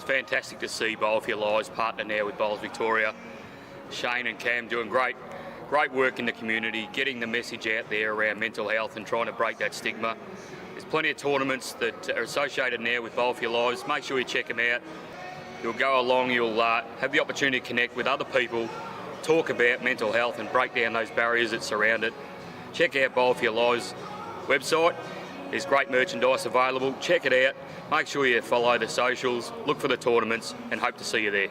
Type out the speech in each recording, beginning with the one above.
fantastic to see Bowl for Your Lives partner now with Bowls Victoria. Shane and Cam doing great work in the community, getting the message out there around mental health and trying to break that stigma. There's plenty of tournaments that are associated now with Bowl for Your Lives. Make sure you check them out. You'll go along, you'll have the opportunity to connect with other people, talk about mental health and break down those barriers that surround it. Check out Bowl for Your Lives website. There's great merchandise available. Check it out. Make sure you follow the socials, look for the tournaments, and hope to see you there.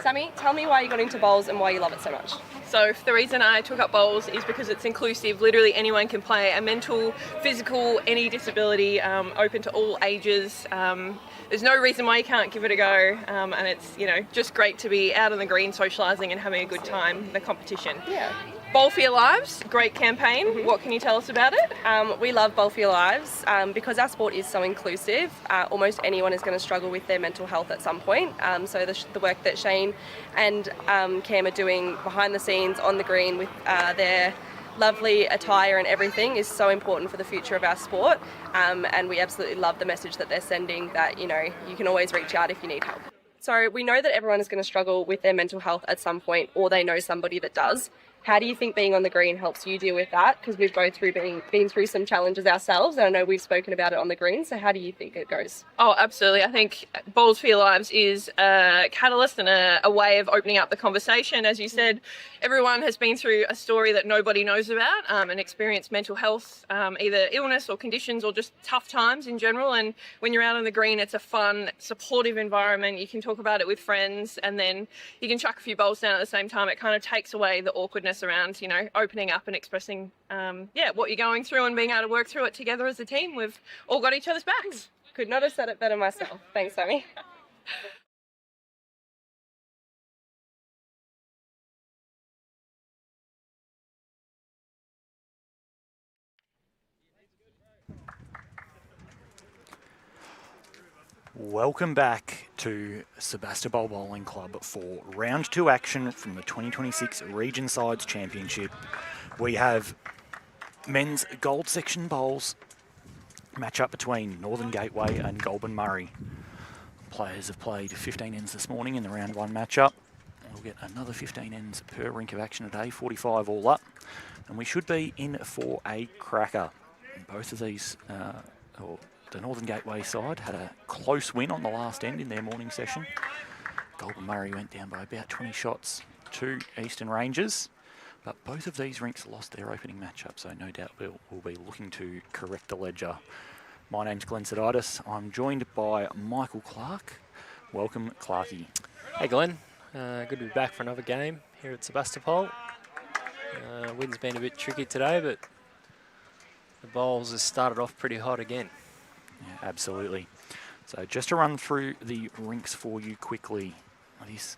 Sammy, tell me why you got into bowls and why you love it so much. So the reason I took up bowls is because it's inclusive. Literally anyone can play. A mental, physical, any disability, open to all ages. There's no reason why you can't give it a go, and it's just great to be out on the green, socialising and having a good time. The competition. Yeah. Bowl for Your Lives, great campaign. Mm-hmm. What can you tell us about it? We love Bowl for Your Lives because our sport is so inclusive. Almost anyone is going to struggle with their mental health at some point. So the work that Shane and Cam are doing behind the scenes on the green with their lovely attire and everything is so important for the future of our sport. And we absolutely love the message that they're sending that, you can always reach out if you need help. So we know that everyone is going to struggle with their mental health at some point, or they know somebody that does. How do you think being on the green helps you deal with that? Because we've both been through some challenges ourselves, and I know we've spoken about it on the green. So how do you think it goes? Oh, absolutely. I think Bowls for Your Lives is a catalyst and a way of opening up the conversation. As you said, everyone has been through a story that nobody knows about and experienced mental health, either illness or conditions or just tough times in general. And when you're out on the green, it's a fun, supportive environment. You can talk about it with friends, and then you can chuck a few bowls down at the same time. It kind of takes away the awkwardness around, opening up and expressing, what you're going through and being able to work through it together as a team. We've all got each other's backs. Could not have said it better myself. Thanks, Sammy. Welcome back to Sebastopol Bowling Club for round 2 action from the 2026 Region Sides Championship. We have men's gold section bowls match up between Northern Gateway and Goulburn Murray. Players have played 15 ends this morning in the round 1 matchup. We'll get another 15 ends per rink of action today, 45 all up. And we should be in for a cracker. Both of these, the Northern Gateway side had a close win on the last end in their morning session. Goulburn Murray went down by about 20 shots to Eastern Rangers. But both of these rinks lost their opening matchup, so no doubt we'll be looking to correct the ledger. My name's Glenn Saditis. I'm joined by Michael Clark. Welcome, Clarkie. Hey, Glenn. Good to be back for another game here at Sebastopol. Wind's been a bit tricky today, but the bowls have started off pretty hot again. Yeah, absolutely. So just to run through the rinks for you quickly. This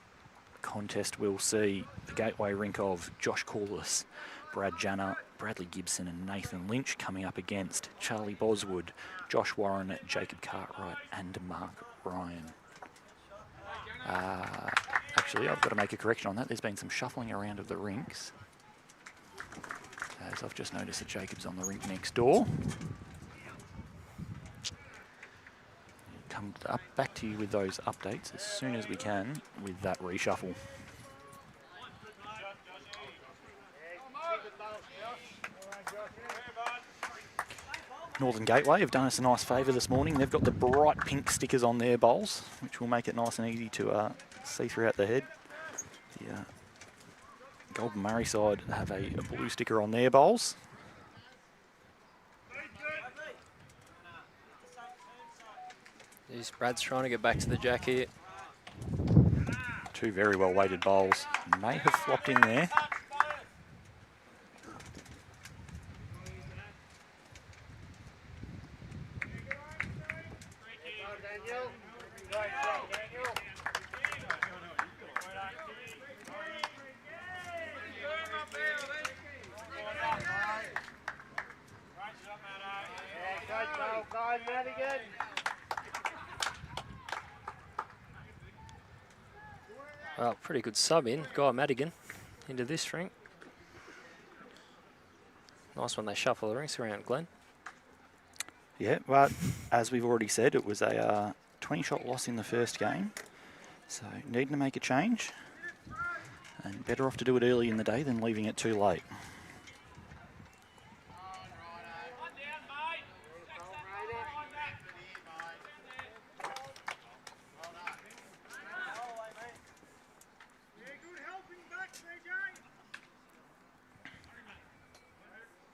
contest will see the Gateway rink of Josh Corliss, Brad Janner, Bradley Gibson and Nathan Lynch coming up against Charlie Boswood, Josh Warren, Jacob Cartwright and Mark Ryan. Actually, I've got to make a correction on that. There's been some shuffling around of the rinks, as I've just noticed that Jacob's on the rink next door. Come back to you with those updates as soon as we can with that reshuffle. Northern Gateway have done us a nice favour this morning. They've got the bright pink stickers on their bowls, which will make it nice and easy to see throughout the head. The Goulburn Murray side have a blue sticker on their bowls. Brad's trying to get back to the jack here. Two very well weighted bowls. May have flopped in there. Well, pretty good sub in. Guy Madigan into this rink. Nice when they shuffle the rinks around, Glenn. Yeah, well, as we've already said, it was a 20-shot loss in the first game. So needing to make a change. And better off to do it early in the day than leaving it too late.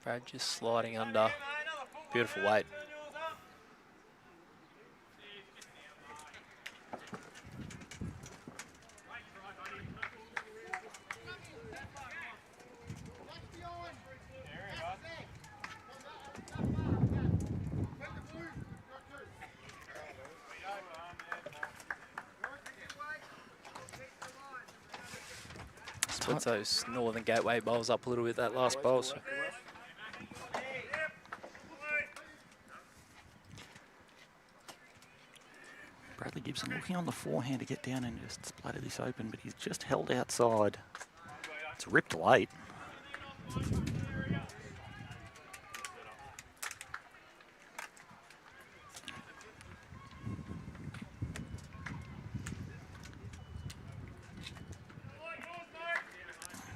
Brad just sliding under. Beautiful weight. Puts those Northern Gateway bowls up a little bit, that last bowl. So. Bradley Gibson looking on the forehand to get down and just splatter this open, but he's just held outside. It's ripped late.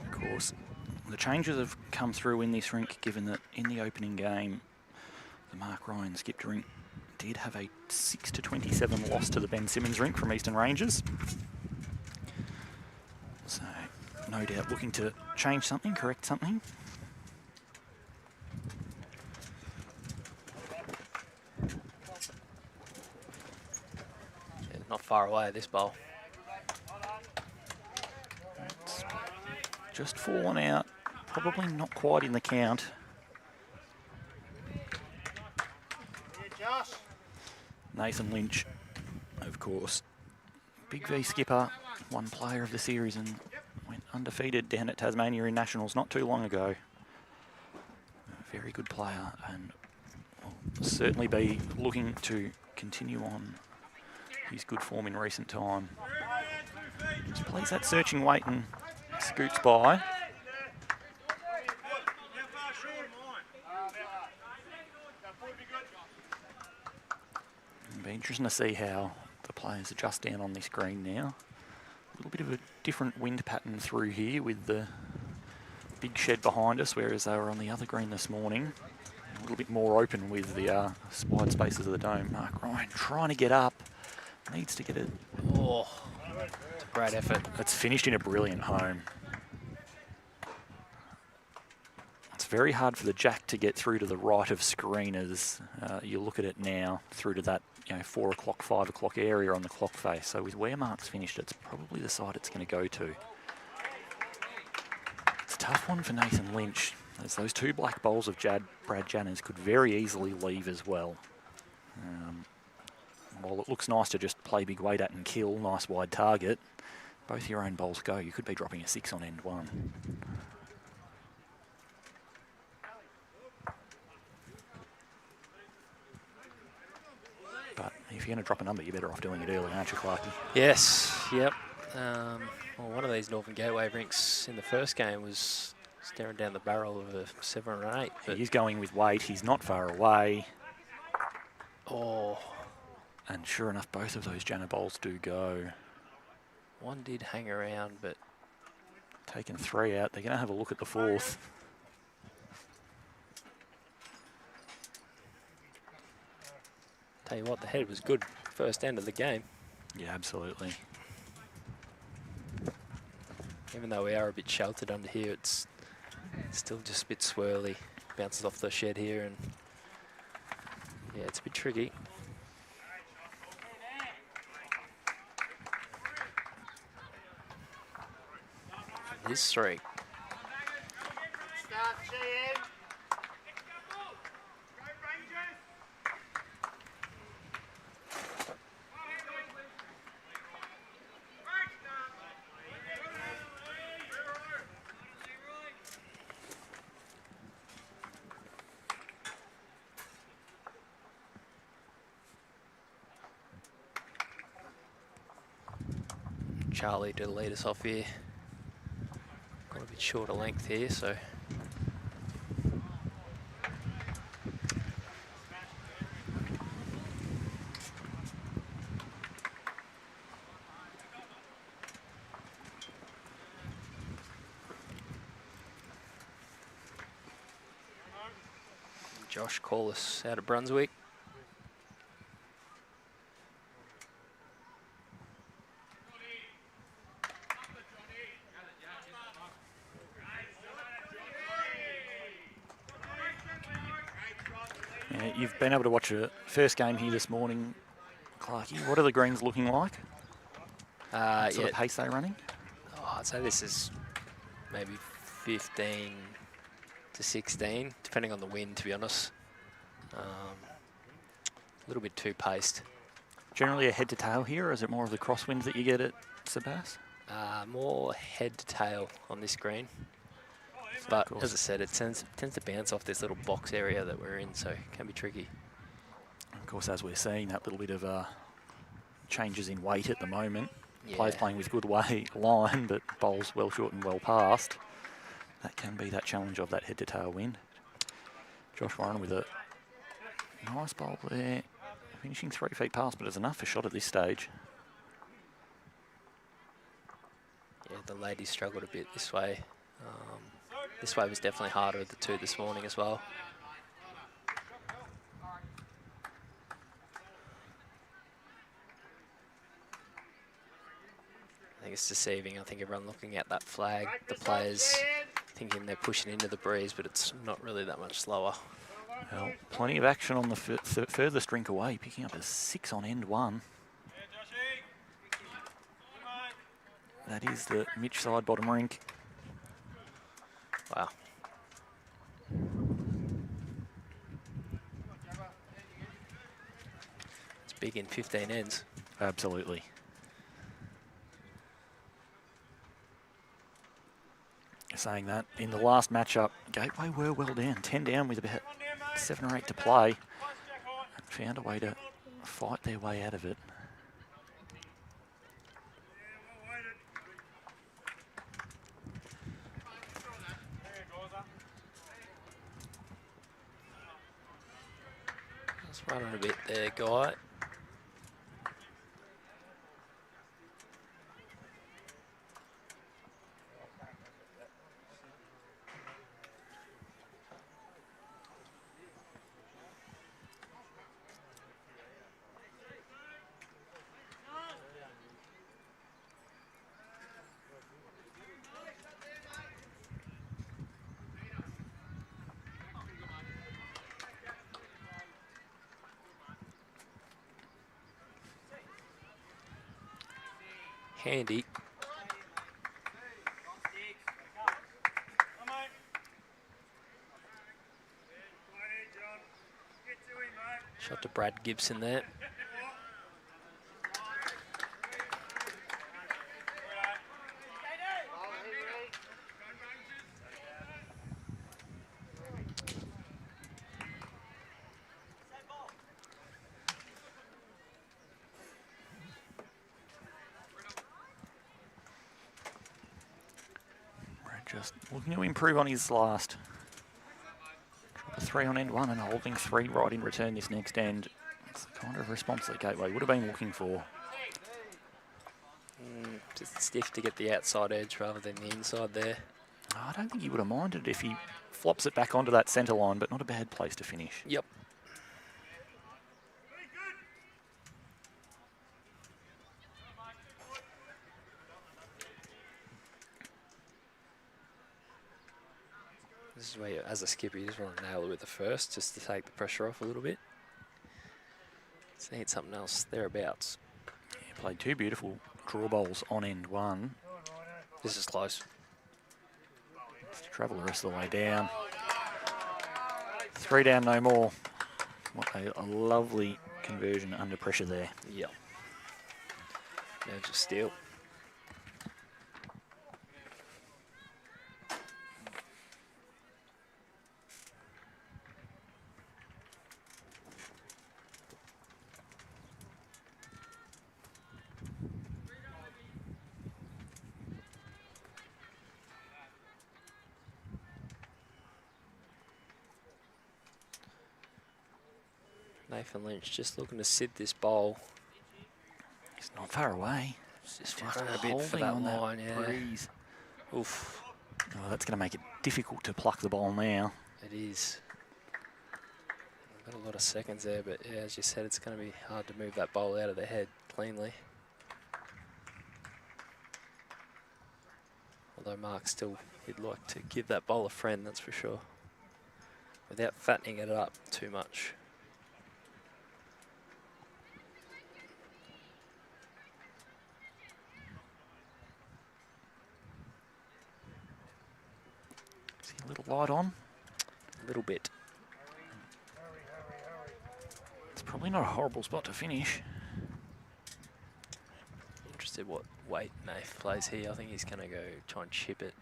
Of course, the changes have come through in this rink, given that in the opening game, the Mark Ryan skipped rink did have a 6-27 loss to the Ben Simmons rink from Eastern Rangers. So, no doubt looking to change something, correct something. Yeah, not far away, this bowl. It's just fallen out, probably not quite in the count. Nathan Lynch, of course, Big V skipper, one player of the series and went undefeated down at Tasmania in Nationals not too long ago. A very good player and will certainly be looking to continue on his good form in recent time. Just plays that searching weight and scoots by. It'll be interesting to see how the players adjust down on this green now. A little bit of a different wind pattern through here with the big shed behind us, whereas they were on the other green this morning. A little bit more open with the wide spaces of the dome. Mark Ryan trying to get up. Needs to get it. Oh, it's a great effort. It's finished in a brilliant home. It's very hard for the jack to get through to the right of screeners. You look at it now through to that 4 o'clock, 5 o'clock area on the clock face. So with where Mark's finished, it's probably the side it's going to go to. It's a tough one for Nathan Lynch, as those two black bowls of Brad Janners could very easily leave as well. While it looks nice to just play big weight at and kill, nice wide target, both your own bowls go. You could be dropping a 6 on end 1. But if you're going to drop a number, you're better off doing it early, aren't you, Clarkie? Yes, yep. Well, one of these Northern Gateway rinks in the first game was staring down the barrel of a 7 or an 8. But He's going with weight. He's not far away. oh, And sure enough, both of those Janner bowls do go. one did hang around, but Taking 3 out. They're going to have a look at the 4th. tell you what, the head was good first end of the game. Yeah, absolutely. Even though we are a bit sheltered under here, it's still just a bit swirly. Bounces off the shed here, and yeah, it's a bit tricky. This 3. Charlie to lead us off here. Got a bit shorter length here, so Josh Corliss out of Brunswick. Yeah, you've been able to watch a first game here this morning, Clarkie. What are the greens looking like? What sort of pace they're running? Oh, I'd say this is maybe 15 to 16, depending on the wind, to be honest. A little bit too paced. Generally a head to tail here, or is it more of the crosswinds that you get at Sebas? More head to tail on this green. But as I said, it tends to bounce off this little box area that we're in, so it can be tricky. Of course, as we're seeing, that little bit of changes in weight at the moment. Yeah. Players playing with good line, but bowls well short and well past. That can be that challenge of that head to tail wind. Josh Warren with a nice bowl there. Finishing 3 feet past, but it's enough for shot at this stage. Yeah, the ladies struggled a bit this way. This way was definitely harder of the two this morning as well. I think it's deceiving. I think everyone looking at that flag, the players thinking they're pushing into the breeze, but it's not really that much slower. Well, plenty of action on the furthest rink away, picking up a 6 on end 1. That is the Mitch side bottom rink. Wow. It's big in 15 ends. Absolutely. Saying that, in the last matchup, Gateway were well down, 10 down with about 7 or 8 to play. And found a way to fight their way out of it. Let's run on a bit there, Guy. Handy. Shot to Brad Gibson there. Just looking to improve on his last. Drop a 3 on end 1 and holding 3 right in return this next end. It's the kind of response that Gateway would have been looking for. Just stiff to get the outside edge rather than the inside there. I don't think he would have minded if he flops it back onto that centre line, but not a bad place to finish. Yep. This is where, as a skipper, you just want to nail it with the first, just to take the pressure off a little bit. Just need something else thereabouts. Yeah, played 2 beautiful draw bowls on end 1. This is close. Just to travel the rest of the way down. 3 down, no more. What a lovely conversion under pressure there. Yep. No, just steal. Nathan Lynch just looking to sit this bowl. He's not far away. Just running a bit for that line, yeah. Breeze. Oof. Oh, that's going to make it difficult to pluck the ball now. It is. Got a lot of seconds there, but yeah, as you said, it's going to be hard to move that ball out of the head cleanly. Although Mark still, he'd like to give that bowl a friend, that's for sure, without fattening it up too much. See a little light on? A little bit. It's probably not a horrible spot to finish. Interested what weight Nath plays here. I think he's going to go try and chip it.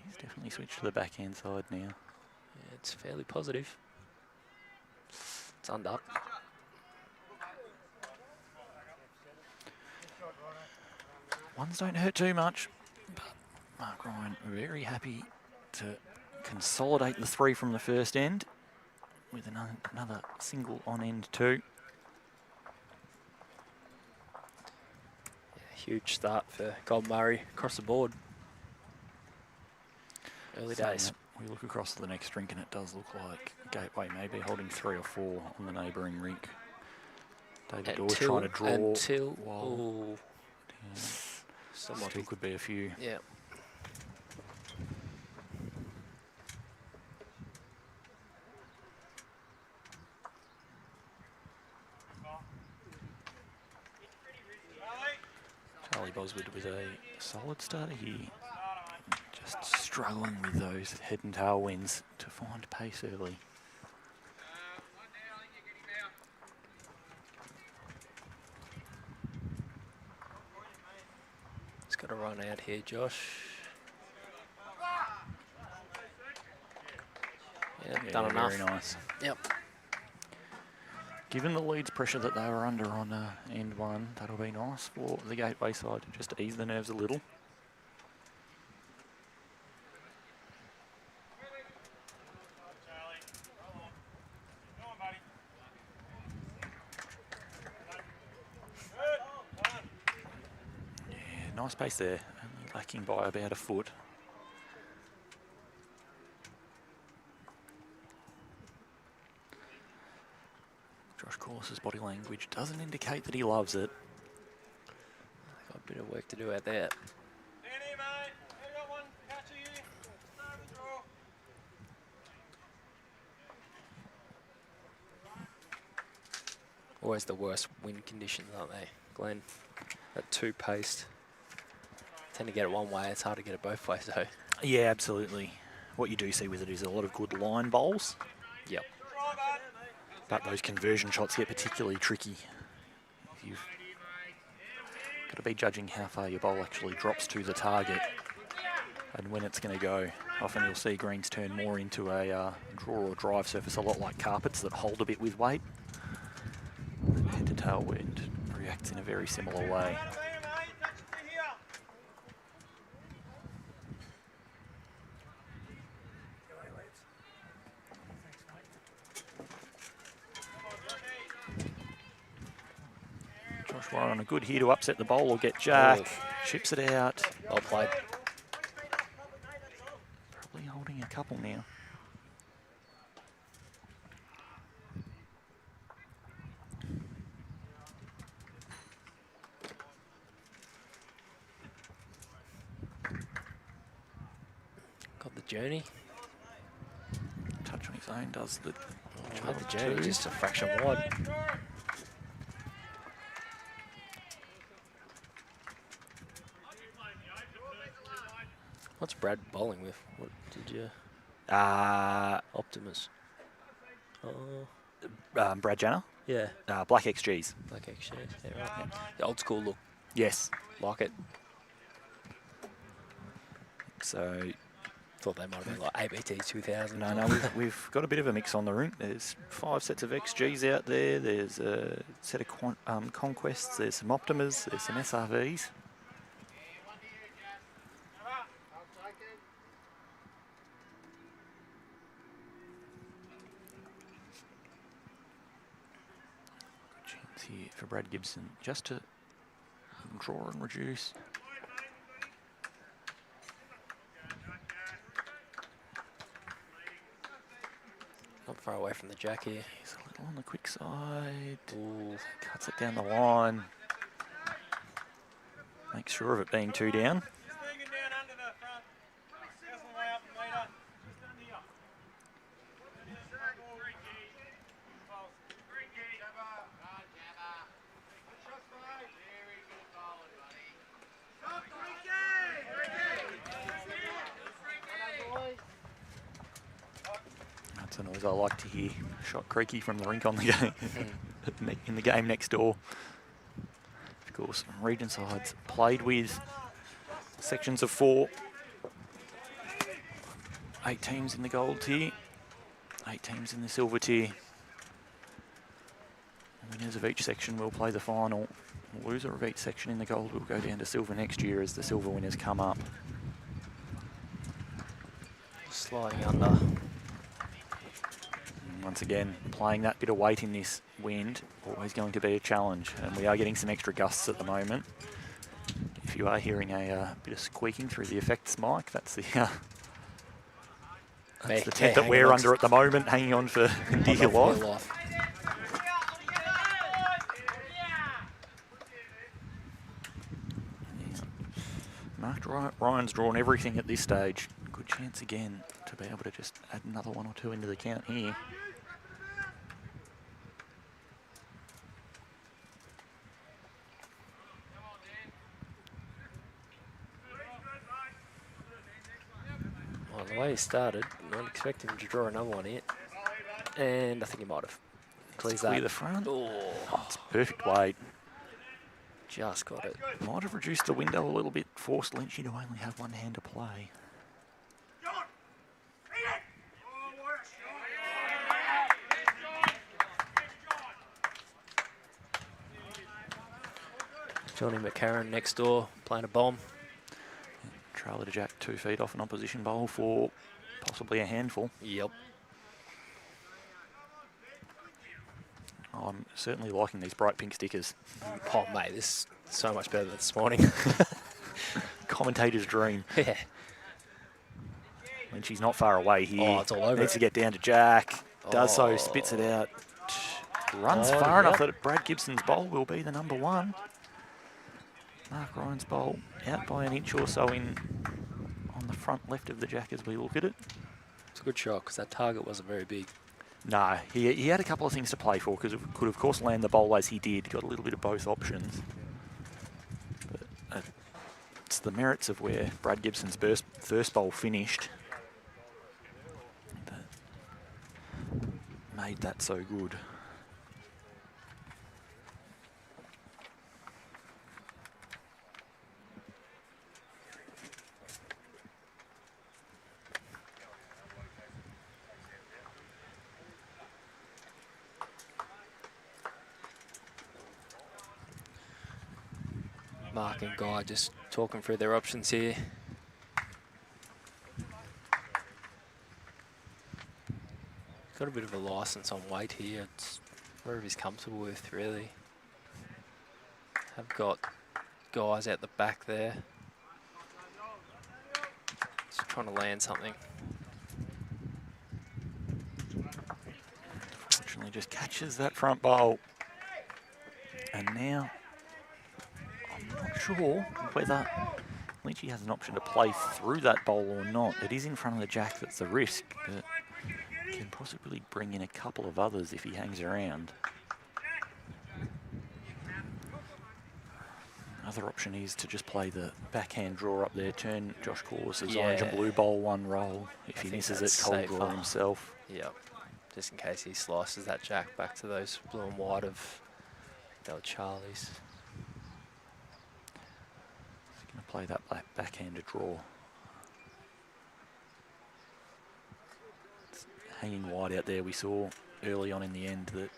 He's definitely switched to the backhand side now. Yeah, it's fairly positive. It's under. Ones don't hurt too much, but Mark Ryan very happy to consolidate the 3 from the first end with another single on end 2. Huge start for Goulburn across the board. Early days. We look across to the next rink and it does look like Gateway may be holding 3 or 4 on the neighbouring rink. David Dawes trying to draw. Until Still could be a few. Yeah. Charlie Boswood with a solid starter here. Just struggling with those head and tail winds to find pace early. He's got to run out here, Josh. Yeah, done enough. Very nice. Yep. Given the Leeds pressure that they were under on end 1, that'll be nice for the Gateway side to just ease the nerves a little. Yeah, nice pace there, only lacking by about a foot. Josh Corliss's body language doesn't indicate that he loves it. Got a bit of work to do out there. Always the worst wind conditions, aren't they, Glenn? At 2 paced. Tend to get it one way, it's hard to get it both ways though. Yeah, absolutely. What you do see with it is a lot of good line bowls. Yep. But those conversion shots get particularly tricky. You've got to be judging how far your bowl actually drops to the target and when it's going to go. Often you'll see greens turn more into a draw or drive surface, a lot like carpets that hold a bit with weight. Head to tail wind reacts in a very similar way. Josh Warren on a good here to upset the bowl or get Jack. Chips it out. Well played. Probably holding a couple now. Got the journey. Touch on his own does the Had the journey just a fraction wide. What's Brad bowling with? What did you? Optimus. Oh. Brad Janner. Yeah. Black XGs. Like actually, yeah, right. Yeah. The old school look. Yes. Like it. So Thought they might have been like ABT 2000. no, we've got a bit of a mix on the rink. There's 5 sets of XGs out there. There's a set of Conquests. There's some Optimas. There's some SRVs. Good chance here for Brad Gibson just to draw and reduce. far away from the jack here. He's a little on the quick side. Ooh. Cuts it down the line. Makes sure of it being 2 down. That's a noise I like to hear. Shot creaky from the rink on the game. In the game next door. Of course, region sides played with sections of 4. 8 teams in the gold tier, 8 teams in the silver tier. Winners of each section will play the final. The loser of each section in the gold will go down to silver next year as the silver winners come up. Sliding under. And once again, playing that bit of weight in this wind, always going to be a challenge. And we are getting some extra gusts at the moment. If you are hearing a bit of squeaking through the effects mic, that's the tent that we're under at the moment, hanging on for dear life. Mark Ryan's drawn everything at this stage. Good chance again to be able to just add another 1 or 2 into the count here. Well, the way he started, not expecting him to draw another one yet. And I think he might have. Clear the front. Oh, It's perfect weight. just got it. Might have reduced the window a little bit, forced Lynchy to only have one hand to play. Johnny McCarron next door playing a bomb. Trailer to jack 2 feet off an opposition bowl for possibly a handful. Yep. I'm certainly liking these bright pink stickers. Oh, mate, this is so much better than this morning. Commentator's dream. Yeah. Lynchy's not far away here. Oh, it's all over Needs it. to get down to jack. Does so, Oh. spits it out. Runs Oh, far enough yep. that Brad Gibson's bowl will be the number 1. Mark Ryan's bowl out by an inch or so in on the front left of the jack as we look at it. It's a good shot because that target wasn't very big. No, he had a couple of things to play for because it could, of course, land the bowl as he did. Got a little bit of both options. But it's the merits of where Brad Gibson's first bowl finished that made that so good. Mark and Guy just talking through their options here. Got a bit of a license on weight here. It's wherever he's comfortable with, really. Have got guys out the back there. Just trying to land something. Unfortunately, just catches that front bowl. And now, I'm not sure whether Lynchy has an option to play through that bowl or not. It is in front of the jack that's the risk, but can possibly bring in a couple of others if he hangs around. Another option is to just play the backhand draw up there, turn Josh Corliss's orange and blue bowl 1 roll. If he misses it, cold draw himself. Yep. Just in case he slices that jack back to those blue and white of Del Charlie's. He's going to play that backhanded draw. It's hanging wide out there. We saw early on in the end that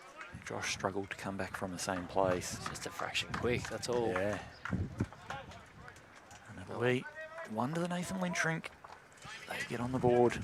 Josh struggled to come back from the same place. It's just a fraction quick, that's all. Yeah. And it'll be 1 to the Nathan Lynch Rink. They get on the board.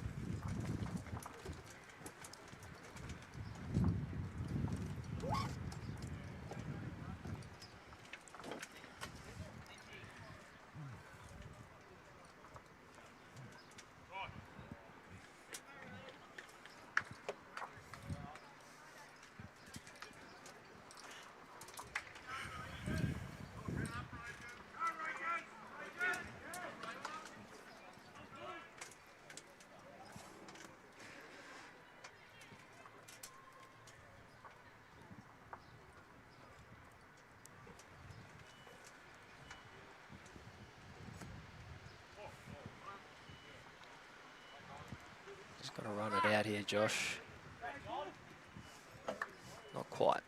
out here, Josh. Not quite.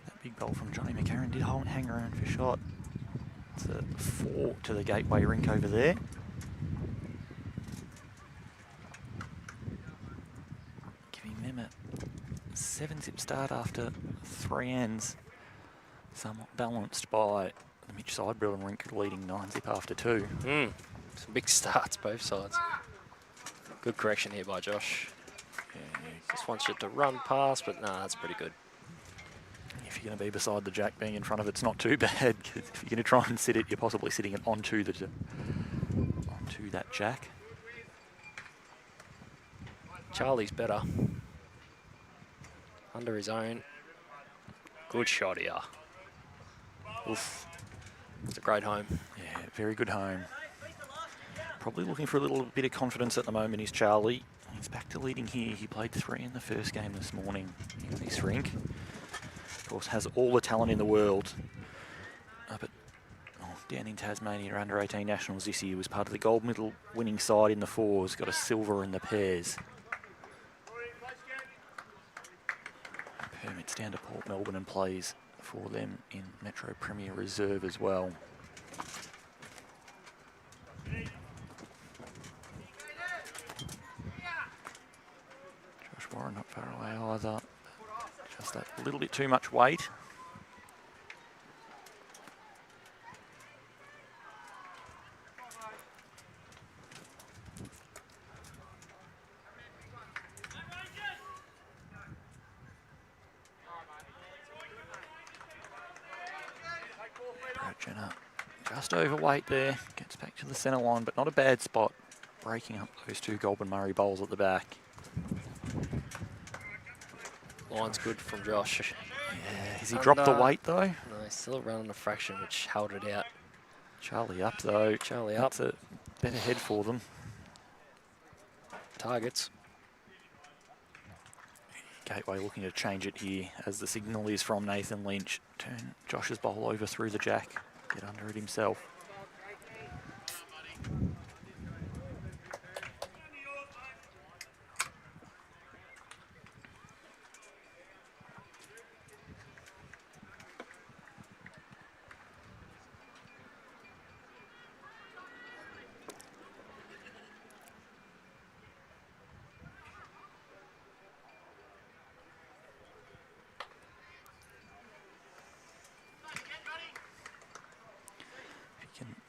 That big ball from Johnny McCarran did hang around for shot. It's a 4 to the Gateway Rink over there. Giving them a 7-zip start after 3 ends. Somewhat balanced by the Mitch Sidebrill and Rink leading 9-zip after 2. Some big starts, both sides. Good correction here by Josh. Yeah, Just wants you to run past, but nah, that's pretty good. if you're going to be beside the jack, being in front of it's not too bad, because if you're going to try and sit it, you're possibly sitting it onto that jack. Charlie's better. Under his own. Good shot here. Oof. It's a great home. Yeah, very good home. Probably looking for a little bit of confidence at the moment is Charlie. He's back to leading here. He played 3 in the first game this morning in this rink. Of course, has all the talent in the world. But down in Tasmania, under 18 nationals this year, was part of the gold medal winning side in the 4s. Got a silver in the pairs. Permits down to Port Melbourne and plays for them in Metro Premier Reserve as well. Josh Warren not far away either. Just that little bit too much weight. Jenna just overweight there, gets back to the centre line, but not a bad spot, breaking up those 2 Goulburn Murray bowls at the back. Line's good from Josh. Yeah, has he dropped the weight though? No, he's still running a fraction, which held it out. Charlie up though. Charlie up. That's a better head for them. Targets. Gateway looking to change it here as the signal is from Nathan Lynch. Turn Josh's bowl over through the jack. Get under it himself.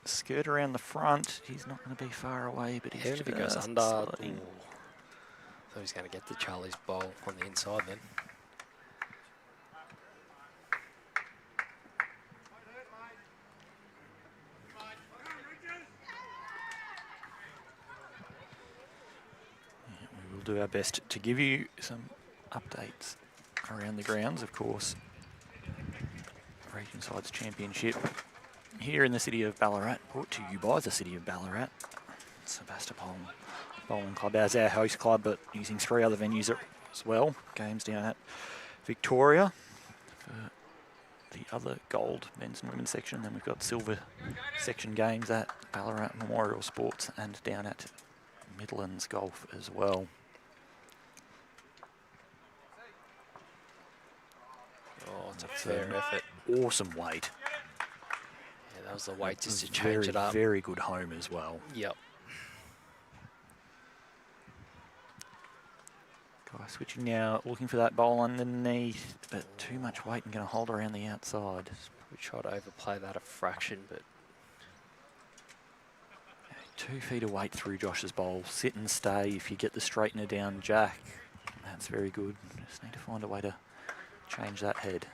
Skirt around the front. He's not going to be far away, but he's Even if he goes just under, sliding. thought he's going to get the Charlie's bowl on the inside then. Yeah, we will do our best to give you some updates around the grounds, of course. Region Sides Championship here in the city of Ballarat, brought to you by the city of Ballarat. Sebastopol Bowling Club as our host club, but using 3 other venues as well. Games down at Victoria for the other gold men's and women's section. Then we've got silver section games at Ballarat Memorial Sports and down at Midlands Golf as well. Oh, it's a fair effort. Awesome weight. Yeah, that was the weight just to change it up. Very good home as well. Yep. Guy switching now, looking for that bowl underneath, but too much weight and going to hold around the outside. We try to overplay that a fraction, but 2 feet of weight through Josh's bowl. Sit and stay if you get the straightener down jack. That's very good. Just need to find a way to change that head.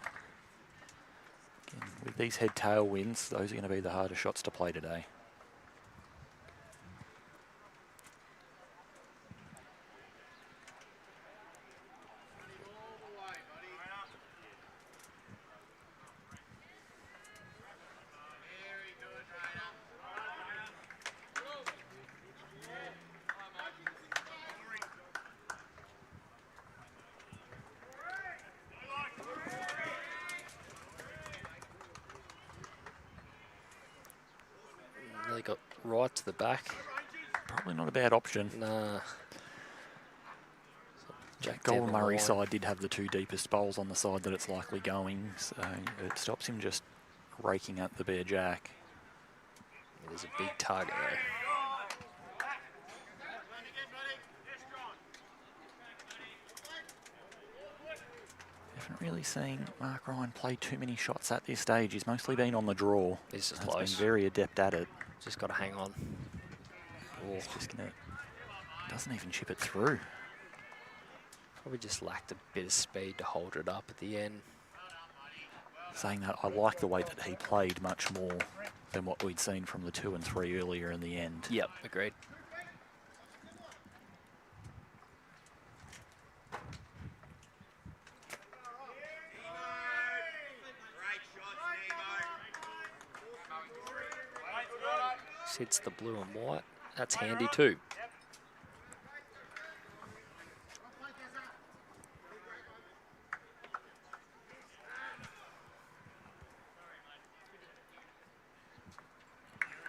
Again, with these head-tail winds, those are going to be the hardest shots to play today. right to the back. Probably not a bad option. Nah. Jack Goulburn down the Murray line. side did have the 2 deepest bowls on the side that it's likely going, so it stops him just raking at the bare jack. It is a big target though. Haven't really seen Mark Ryan play too many shots at this stage. He's mostly been on the draw. This is He's close. been very adept at it. Just got to hang on. He's just gonna, doesn't even chip it through. Probably just lacked a bit of speed to hold it up at the end. Saying that, I like the way that he played much more than what we'd seen from the 2 and 3 earlier in the end. Yep, agreed. Hits the blue and white. That's handy too.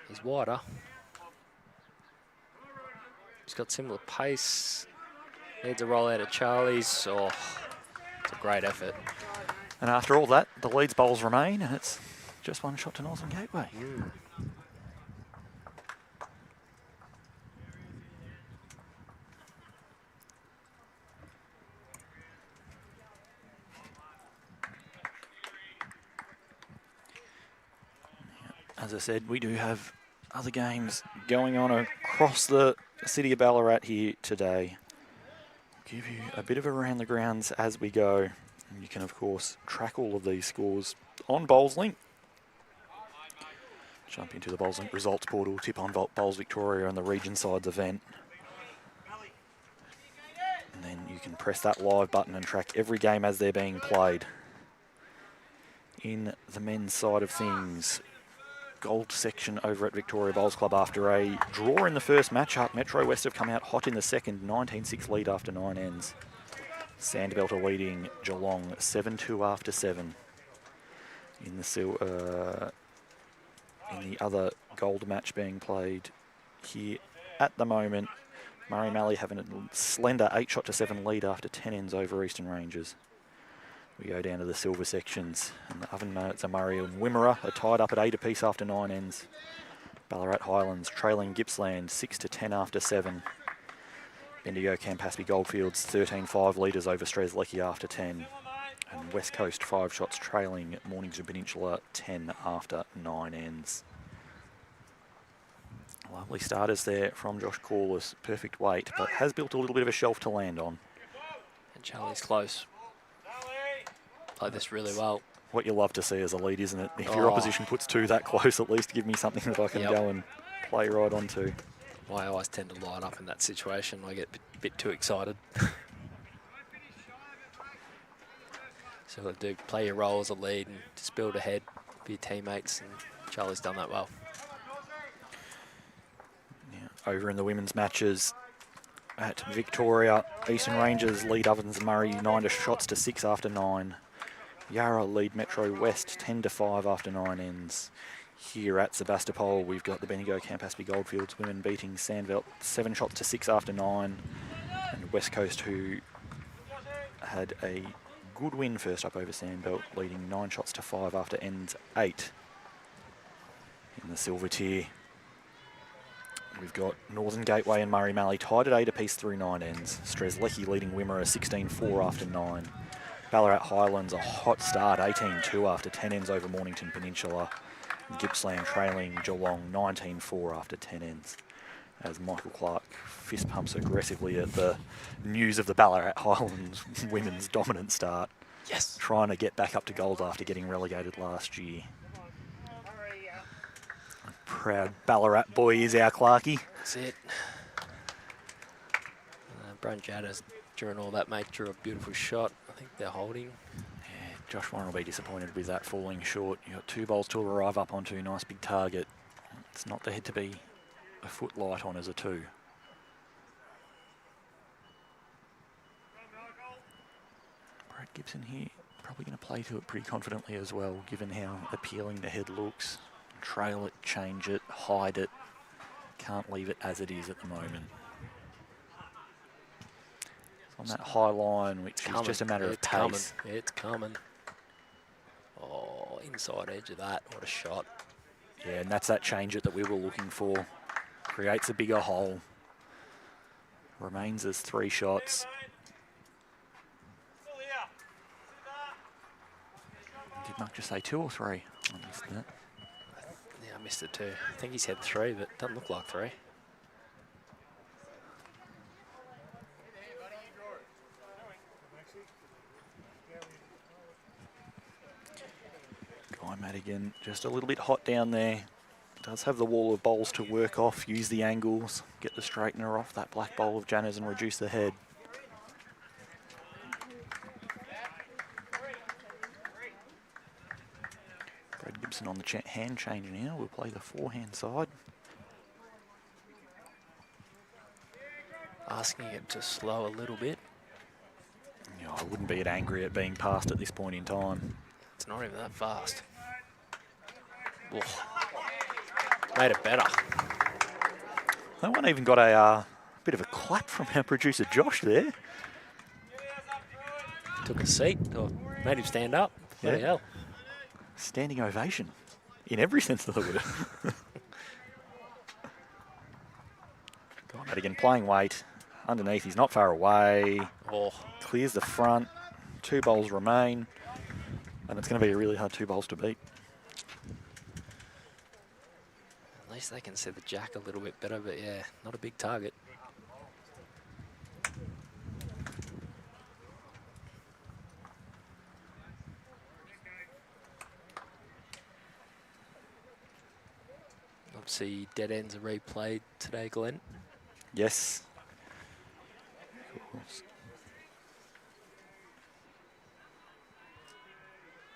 He's wider. He's got similar pace. Needs a roll out of Charlie's. Oh, it's a great effort. And after all that, the Leeds bowls remain, and it's just 1 shot to Northern Gateway. As I said, we do have other games going on across the city of Ballarat here today. We'll give you a bit of around the grounds as we go. And you can, of course, track all of these scores on BowlsLink. Jump into the BowlsLink results portal, tip on Bowls Victoria and the region sides event. And then you can press that live button and track every game as they're being played. In the men's side of things, gold section over at Victoria Bowls Club after a draw in the first matchup. Metro West have come out hot in the second, 19-6 lead after 9 ends. Sandbelt are leading Geelong 7-2 after 7. In the other gold match being played here at the moment, Murray Mallee having a slender 8-shot-to-7 lead after 10 ends over Eastern Rangers. We go down to the silver sections, and the oven mates are Murray and Wimmera are tied up at 8 apiece after 9 ends. Ballarat Highlands trailing Gippsland 6-10 after 7. Bendigo Campaspe Goldfields 13-5 leaders over Strzelecki after 10. And West Coast 5 shots trailing Mornington Peninsula 10 after 9 ends. Lovely starters there from Josh Corliss. Perfect weight, but has built a little bit of a shelf to land on. And Charlie's close. Played this really well. What you love to see as a lead, isn't it? If your opposition puts 2 that close, at least give me something that I can go and play right onto. I always tend to light up in that situation. I get a bit too excited. So do play your role as a lead and just build ahead for your teammates, and Charlie's done that well. Yeah, over in the women's matches at Victoria, Eastern Rangers lead Ovens Murray 9 shots to 6 after 9. Yarra lead Metro West 10-5 after 9 ends. Here at Sebastopol, we've got the Bendigo Campaspe Goldfields women beating Sandveld 7 shots to 6 after 9. And West Coast, who had a good win first up over Sandbelt, leading 9 shots to 5 after ends 8. In the silver tier, we've got Northern Gateway and Murray Mallee tied at 8 apiece through 9 ends. Strzelecki leading Wimmera 16-4 after 9. Ballarat Highlands a hot start, 18-2 after 10 ends over Mornington Peninsula. Gippsland trailing Geelong 19-4 after 10 ends. As Michael Clark fist pumps aggressively at the news of the Ballarat Highlands women's dominant start. Yes. Trying to get back up to gold after getting relegated last year. A proud Ballarat boy is our Clarkie. That's it. Brent Jadders, during all that, mate, drew a beautiful shot. I think they're holding. Yeah, Josh Warren will be disappointed with that falling short. You've got 2 bowls to arrive up onto, nice big target. It's not the head to be a foot light on as a 2. Brad Gibson here, probably going to play to it pretty confidently as well, given how appealing the head looks. Trail it, change it, hide it. Can't leave it as it is at the moment. It's on that high line, which is just a matter of pace. Yeah, it's coming. Oh, inside edge of that. What a shot. Yeah, and that's that change it that we were looking for. Creates a bigger hole. Remains as 3 shots. Did Mark just say 2 or 3? I missed that. Yeah, I missed it too. I think he said 3, but it doesn't look like 3. Guy Madigan just a little bit hot down there. Does have the wall of bowls to work off, use the angles, get the straightener off that black bowl of Janners and reduce the head. Brad Gibson on the hand change now. We'll play the forehand side. Asking him to slow a little bit. Yeah, I wouldn't be angry at being passed at this point in time. It's not even that fast. Oh. Made it better. That one even got a bit of a clap from our producer Josh there. Took a seat, or made him stand up. Bloody hell. Standing ovation, in every sense of the word. Guy Madigan playing weight. Underneath, he's not far away. Oh. Clears the front. 2 bowls remain. And it's going to be a really hard 2 bowls to beat. At least they can see the jack a little bit better, but yeah, not a big target. Obviously, dead ends are replayed today, Glenn. Yes. Of course.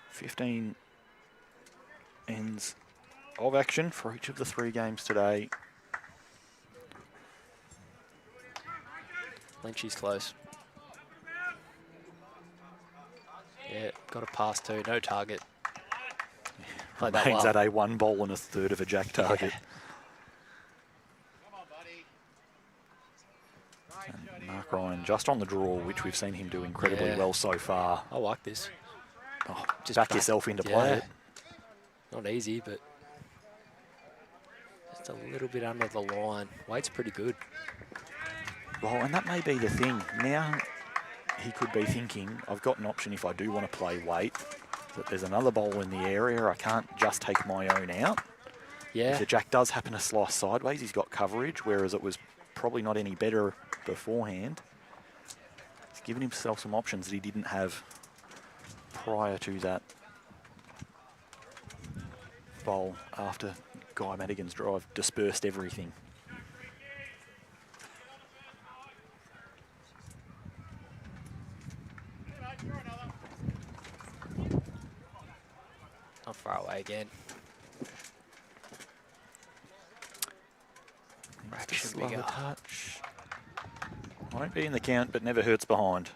15 ends of action for each of the 3 games today. Lynchy's close. Yeah, got a pass too, no target. Played that Remains well. at a 1 bowl and a third of a jack target. And Mark Ryan just on the draw, which we've seen him do incredibly well so far. I like this. Oh, Just back yourself into play it. Not easy, but just a little bit under the line. Weight's pretty good. Well, and that may be the thing. Now he could be thinking, I've got an option if I do want to play weight, that there's another bowl in the area. I can't just take my own out. Yeah. If the jack does happen to slice sideways, he's got coverage, whereas it was probably not any better beforehand. He's given himself some options that he didn't have prior to that bowl after Guy Madigan's drive dispersed everything. Not far away again. Fraction bigger. Touch. Won't be in the count, but never hurts behind.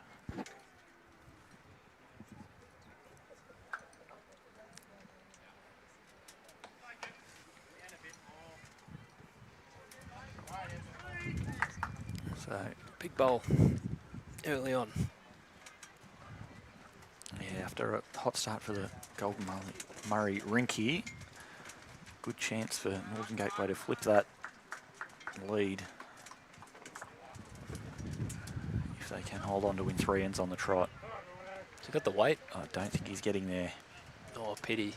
So, Big bowl early on. yeah, after a hot start for the Golden Murray Rink here, good chance for Northern Gateway to flip that lead if they can hold on to win 3 ends on the trot. Has he got the weight? I don't think he's getting there. Oh, pity.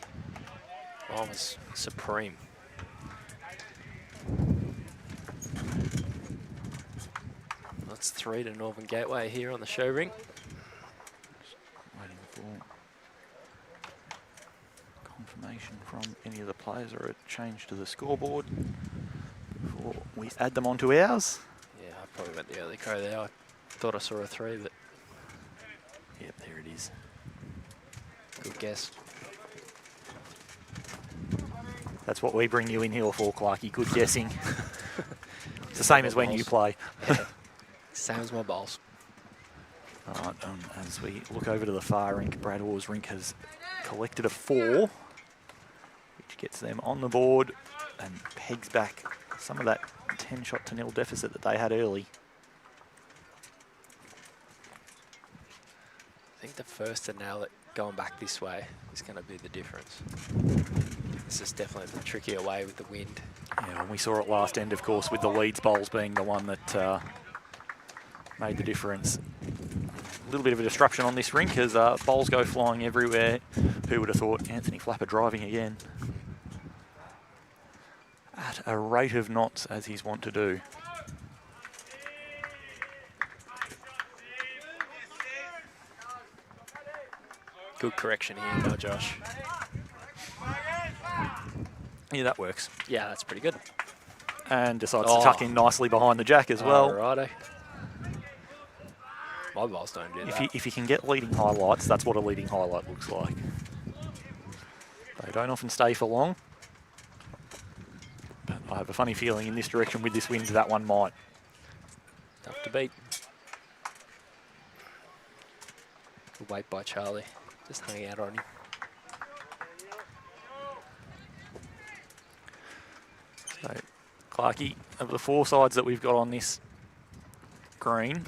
Moama's supreme. That's 3 to Northern Gateway here on the show rink. Waiting for confirmation from any of the players or a change to the scoreboard before we add them onto ours. Yeah, I probably went the early crow there. I thought I saw a 3, but Yep, there it is. good guess. That's what we bring you in here for, Clarkie. Good guessing. It's the same as when you play. Same as my bowls. All right, as we look over to the far rink, Brad Orr's rink has collected a 4, which gets them on the board and pegs back some of that 10-shot-0 deficit that they had early. I think the first to nail it going back this way is going to be the difference. This is definitely the trickier way with the wind. Yeah, and we saw it last end, of course, with the Leeds bowls being the one that made the difference. A little bit of a disruption on this rink as bowls go flying everywhere. Who would have thought Anthony Flapper driving again? At a rate of knots, as he's wont to do. Good correction here, Josh. Yeah, that works. Yeah, that's pretty good. And decides to tuck in nicely behind the jack as well. Righto. My bowls don't do that. If you can get leading highlights, that's what a leading highlight looks like. They don't often stay for long. But I have a funny feeling in this direction with this wind, that one might. Tough to beat. Good weight by Charlie. Just hung out on him. So, Clarkie, of the 4 sides that we've got on this green,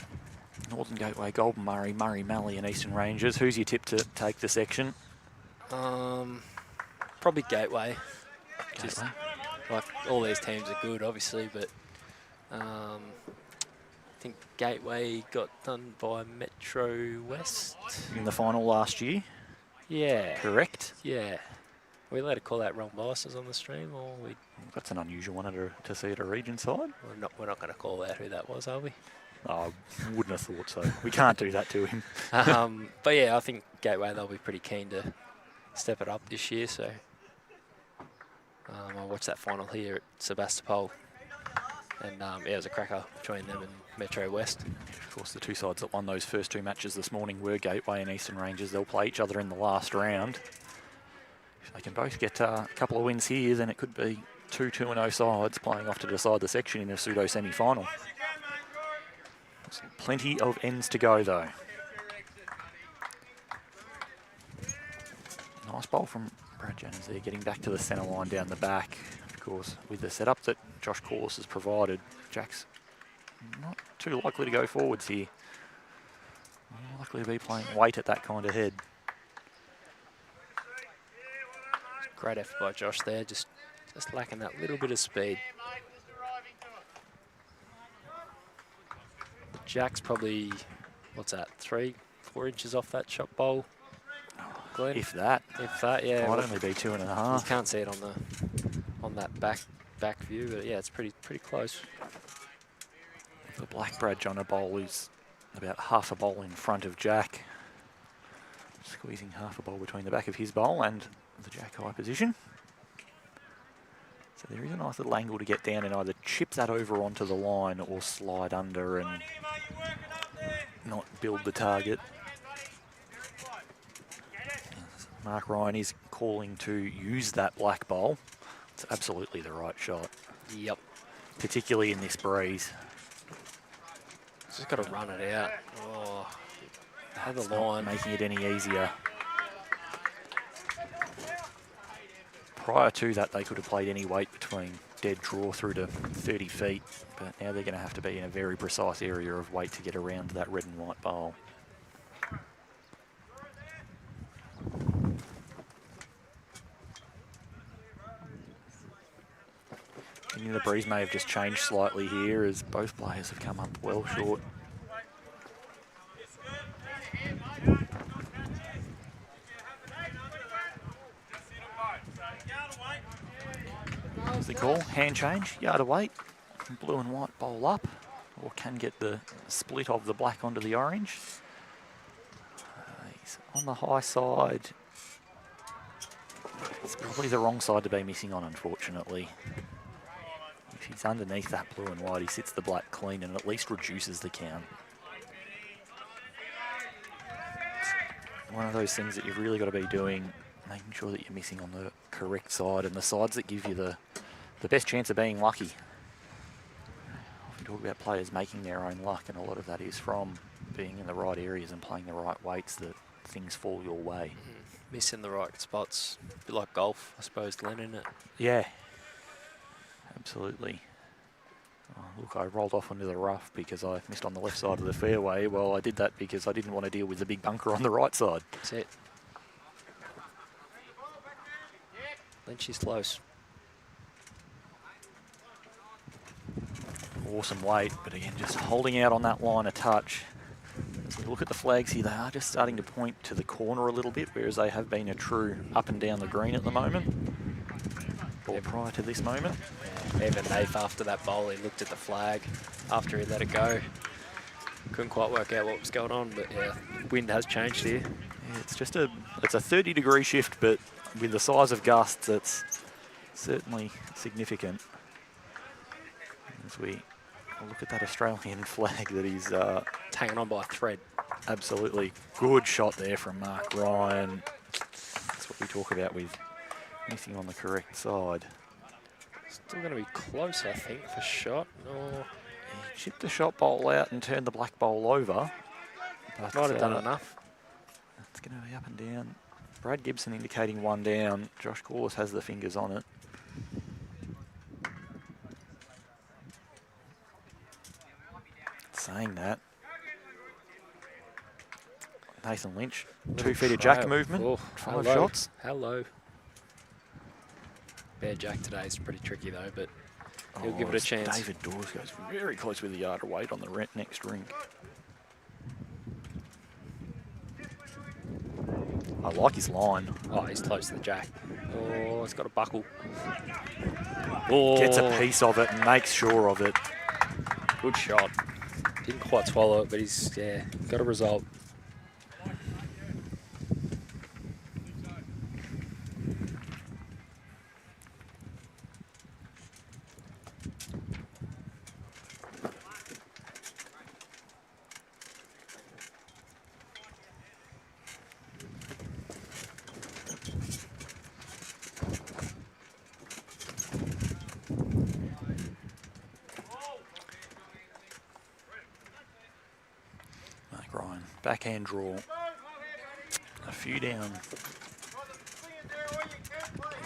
Northern Gateway, Goulburn, Murray, Murray, Mallee and Eastern Rangers, who's your tip to take the section? Probably Gateway. Just, like, all these teams are good, obviously, but I think Gateway got done by Metro West. In the final last year? Yeah. Correct? Yeah. Are we allowed to call that wrong biases on the stream, or we? That's an unusual one to see at a region side. We're not going to call out who that was, are we? I wouldn't have thought so. We can't do that to him. But yeah, I think Gateway, they'll be pretty keen to step it up this year, so I'll watch that final here at Sebastopol. And yeah, it was a cracker between them and Metro West. Of course, the 2 sides that won those first 2 matches this morning were Gateway and Eastern Rangers. They'll play each other in the last round. If they can both get a couple of wins here, then it could be 2 2-0 sides playing off to decide the section in a pseudo semi-final. Plenty of ends to go, though. Nice bowl from Brad Jennings there, getting back to the centre line down the back. Of course, with the setup that Josh Corliss has provided, Jack's not too likely to go forwards here. More likely to be playing weight at that kind of head. Great effort by Josh there, just lacking that little bit of speed. Jack's probably, what's that, 3-4 inches off that shot bowl. Glenn? If that. If that, yeah. Might only be 2.5. You can't see it on that back view, but yeah, it's pretty close. The black Brad Johnner bowl is about half a bowl in front of Jack. Squeezing half a bowl between the back of his bowl and the Jack high position. So there is a nice little angle to get down and either chip that over onto the line or slide under and not build the target. Mark Ryan is calling to use that black bowl. It's absolutely the right shot. Yep. Particularly in this breeze. Just got to run it out. Oh, have the It's not line. making it any easier. Prior to that, they could have played any weight between dead draw through to 30 feet, but now they're going to have to be in a very precise area of weight to get around that red and white bowl. And the breeze may have just changed slightly here as both players have come up well short. What's the call? Hand change, yard away. Blue and white bowl up, or can get the split of the black onto the orange. He's on the high side. It's probably the wrong side to be missing on, unfortunately. If he's underneath that blue and white, he sits the black clean and at least reduces the count. It's one of those things that you've really got to be doing, making sure that you're missing on the correct side and the sides that give you the best chance of being lucky. Often talk about players making their own luck, and a lot of that is from being in the right areas and playing the right weights that things fall your way. Missing the right spots. A bit like golf, I suppose, Glenn, isn't it? Yeah. Absolutely. look, I rolled off onto the rough because I missed on the left side of the fairway. Well, I did that because I didn't want to deal with the big bunker on the right side. That's it. Lynch is close. Awesome weight, but again, just holding out on that line of touch. As we look at the flags here, they are just starting to point to the corner a little bit, whereas they have been a true up and down the green at the moment, or prior to this moment. Yeah, even Nath, after that bowl, he looked at the flag after he let it go. Couldn't quite work out what was going on, but yeah, wind has changed here. Yeah, it's a 30-degree shift, but with the size of gusts, it's certainly significant. As we look at that Australian flag that he's Hanging on by a thread. absolutely good shot there from Mark Ryan. That's what we talk about with missing on the correct side. Still going to be close, I think, for shot. Or He chipped the shot bowl out and turned the black bowl over. But, might have done enough. It's going to be up and down. Brad Gibson indicating one down. Josh Corliss has the fingers on it. Saying that, Nathan Lynch, 2 feet of jack movement, Oh, 5 hello. shots. Hello. Bare jack today is pretty tricky though, but he'll give it a as chance. David Dawes goes very close with the yard of weight on the next rink. I like his line. Oh, he's close to the jack. Oh, it's got a buckle. Oh, Gets a piece of it and makes sure of it. good shot. Didn't quite swallow it, but he's, yeah, got a result. Backhand draw. A few down.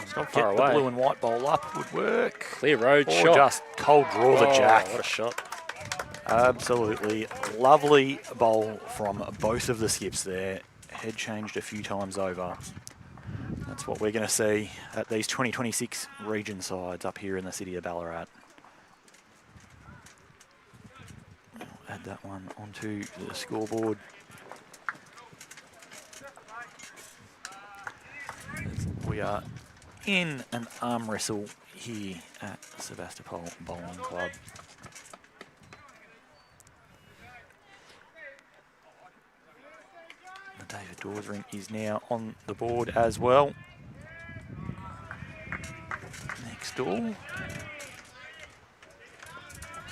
It's not Get far the away. blue and white bowl up would work. Clear road Or shot. just cold draw the Oh, jack. what a shot. Absolutely lovely bowl from both of the skips there. Head changed a few times over. That's what we're going to see at these 2026 region sides up here in the city of Ballarat. Add that one onto the scoreboard. We are in an arm wrestle here at Sebastopol Bowling Club. The David Dawes rink is now on the board as well. Next door.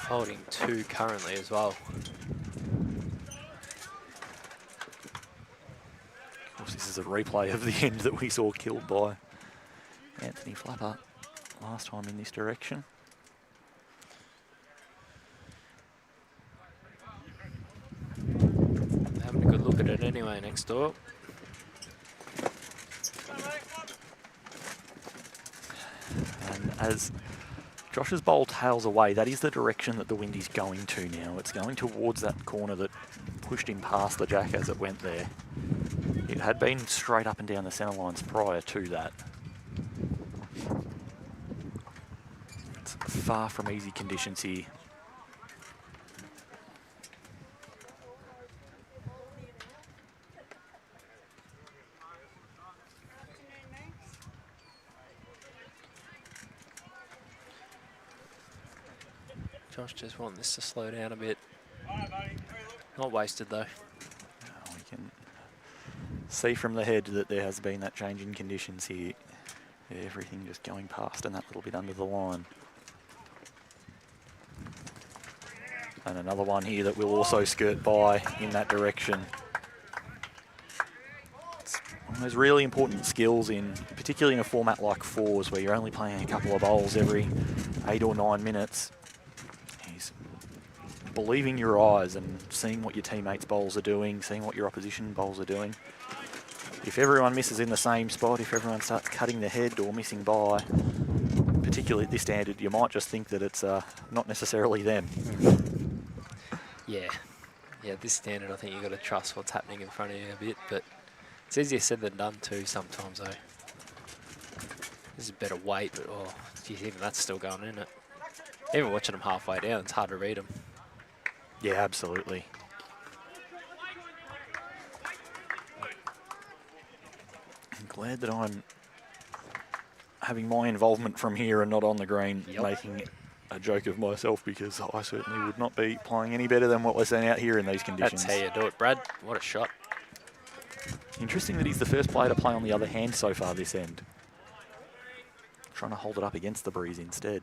Holding 2 currently as well. Of course, this is a replay of the end that we saw killed by Anthony Flapper last time in this direction. Having a good look at it anyway next door. And as Josh's bowl tails away, that is the direction that the wind is going to now. It's going towards that corner that pushed him past the jack as it went there. It had been straight up and down the centre lines prior to that. It's far from easy conditions here. Josh just want this to slow down a bit. Not wasted though. We can see from the head that there has been that change in conditions here. Everything just going past and that little bit under the line. And another one here that will also skirt by in that direction. It's one of those really important skills in, particularly in a format like fours where you're only playing a couple of bowls every 8 or 9 minutes. He's believing your eyes and seeing what your teammates' bowls are doing, seeing what your opposition bowls are doing. If everyone misses in the same spot, if everyone starts cutting the head or missing by, particularly particularly at this standard, you might just think that it's not necessarily them. Yeah. Yeah, this standard, I think you've got to trust what's happening in front of you a bit, but it's easier said than done too sometimes, though. This is a better weight, but oh, geez, even that's still going in it. Even watching them halfway down, it's hard to read them. Yeah, absolutely. I'm glad that I'm having my involvement from here and not on the green, making a joke of myself, because I certainly would not be playing any better than what we're seeing out here in these conditions. That's how you do it, Brad. What a shot. Interesting that he's the first player to play on the other hand so far this end. Trying to hold it up against the breeze instead.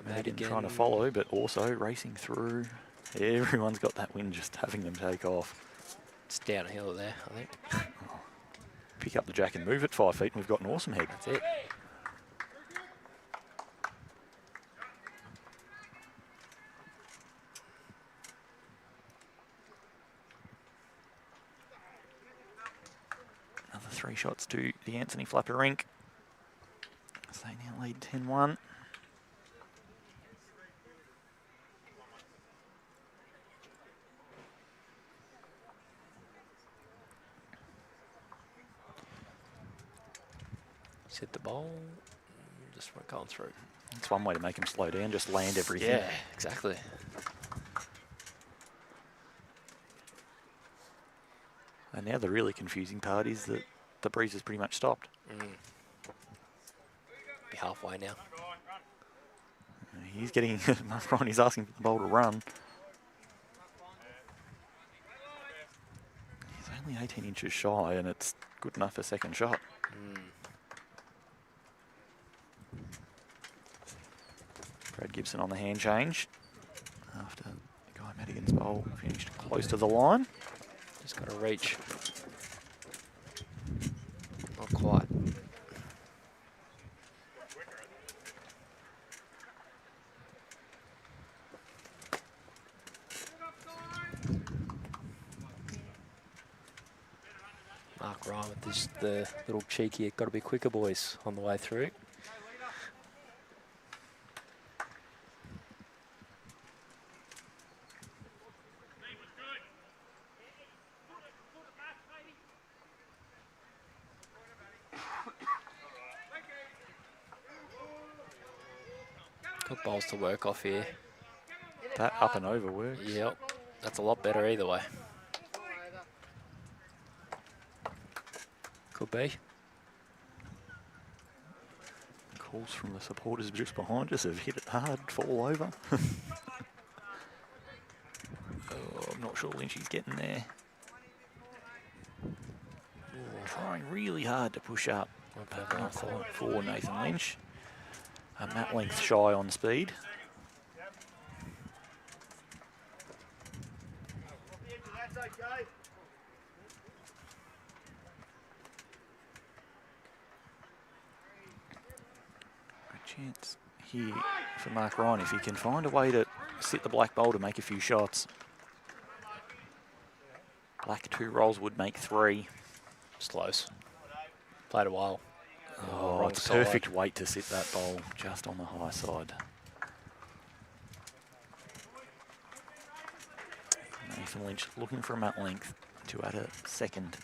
Megan trying to follow, but also racing through. Everyone's got that wind just having them take off. It's downhill there, I think. Pick up the jack and move it 5 feet, and we've got an awesome head. That's it. Another 3 shots to the Anthony Flapper Rink. So they now lead 10-1. Hit the ball, just weren't going through. That's one way to make them slow down, just land everything. Yeah, exactly. And now the really confusing part is that the breeze has pretty much stopped. Be halfway now. He's getting, Ron, he's asking for the ball to run. He's only 18 inches shy, and it's good enough for second shot. Brad Gibson on the hand change after Guy Madigan's bowl finished close to the line. Just got to reach. Not quite. Mark Ryan with this, the little cheeky, got to be quicker, boys, on the way through. Good balls to work off here. That up and over works. Yep, that's a lot better either way. Could be. Calls from the supporters just behind us have hit it hard, fall over. I'm not sure Lynchy's getting there. Trying really hard to push up. For Nathan Lynch. Matt Length shy on speed. A chance here for Mark Ryan if he can find a way to sit the black bowl to make a few shots. Black 2 rolls would make 3. It's close. Played a while. Oh, it's perfect weight to sit that bowl just on the high side. Nathan Lynch looking for Matt Length to add a second.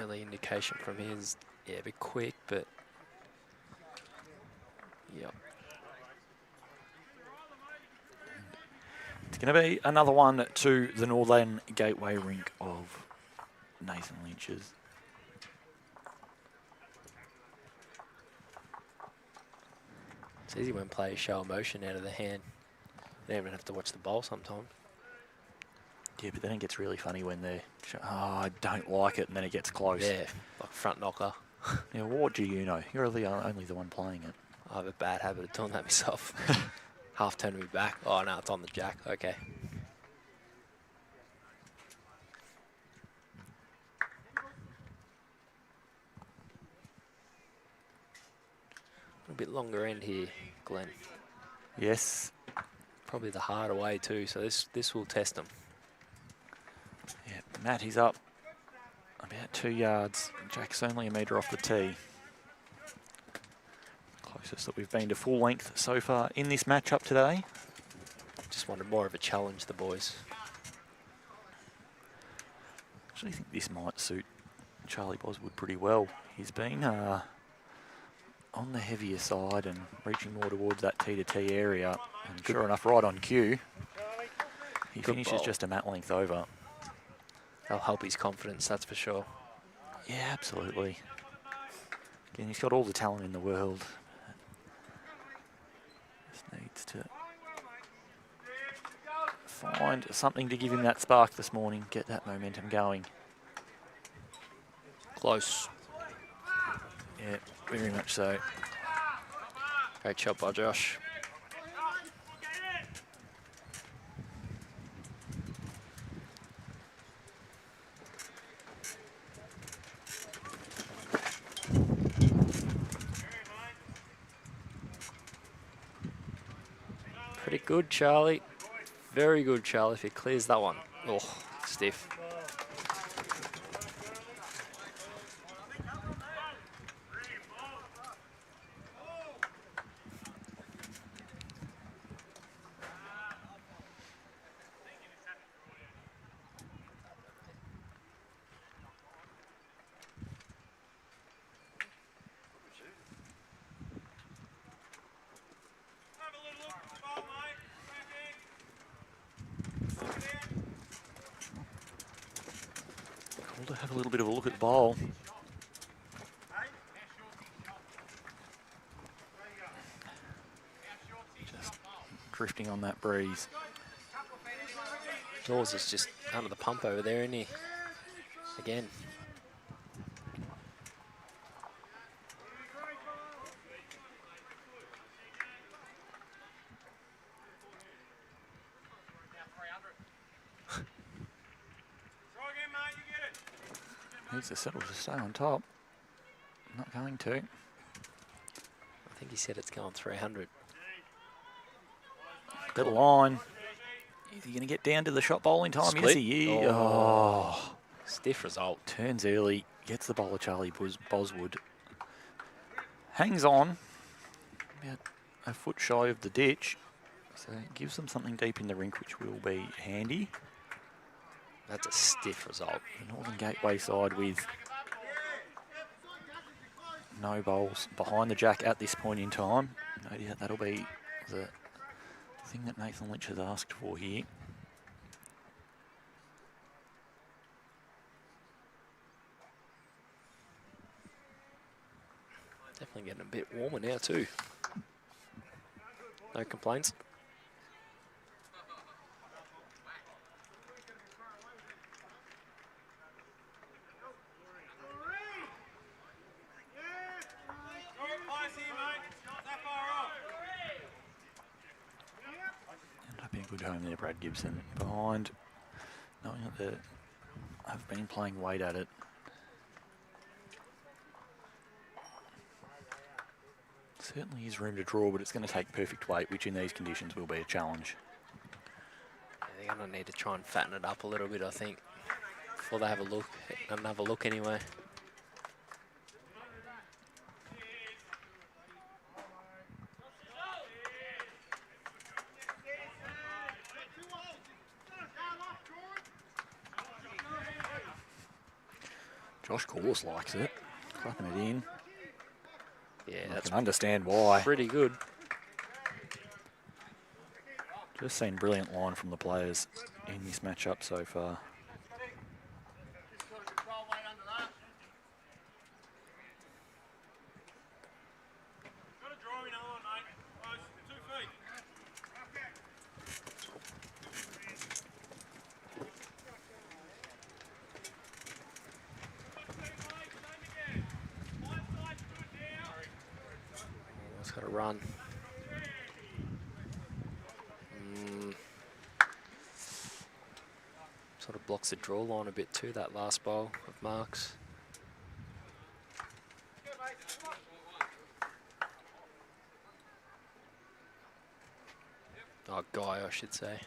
Early indication from him is, yeah, a bit quick, but yep. It's going to be another one to the Northern Gateway Rink of Nathan Lynch's. It's easy when players show emotion out of the hand. They don't even have to watch the bowl sometimes. Yeah, but then it gets really funny when they're, oh, I don't like it, and then it gets close. Yeah, like front knocker. Yeah, well, what do you know? You're only the one playing it. I have a bad habit of doing that myself. Half turning me back. Oh, no, it's on the jack. Okay. A bit longer end here, Glenn. Yes. Probably the harder way too, so this will test them. Yeah, Matt, he's up. I'm About 2 yards. Jack's only a metre off the tee. Closest that we've been to full length so far in this matchup today. Just wanted more of a challenge, the boys. Actually, I think this might suit Charlie Boswood pretty well. He's been on the heavier side and reaching more towards that tee to tee area. And sure enough, right on cue, he finishes just a mat length over. That'll help his confidence, that's for sure. Yeah, absolutely. Again, he's got all the talent in the world. Just needs to find something to give him that spark this morning, get that momentum going. Close. Yeah, very much so. Great shot by Josh. Pretty good, Charlie. Very good, Charlie, if he clears that one. Oh, stiff. Cool to have a little bit of a look at the bowl. Just drifting on that breeze. Dawes is just under the pump over there, isn't he? Again. Needs to settle to stay on top. Not going to. I think he said it's going 300. Bit of line. Is he going to get down to the shot bowling time? Split. Is he? Yeah. Oh. Stiff result. Turns early, gets the bowler Charlie Boswood. Hangs on. About a foot shy of the ditch. So it gives them something deep in the rink, which will be handy. That's a stiff result. The Northern Gateway side with no bowls behind the jack at this point in time. No doubt that'll be the thing that Nathan Lynch has asked for here. Definitely getting a bit warmer now too. No complaints. Good home there, Brad Gibson. Behind, knowing that they have been playing weight at it. Certainly is room to draw, but it's going to take perfect weight, which in these conditions will be a challenge. Yeah, they're going to need to try and fatten it up a little bit, I think, before they have a look. Another look anyway. Josh Corliss likes it, clapping it in. Yeah, I that's can understand why. pretty good. Just seen brilliant line from the players in this matchup so far. It's got to run. Sort of blocks the draw line a bit too, that last bowl of Mark's. Oh, Guy, I should say.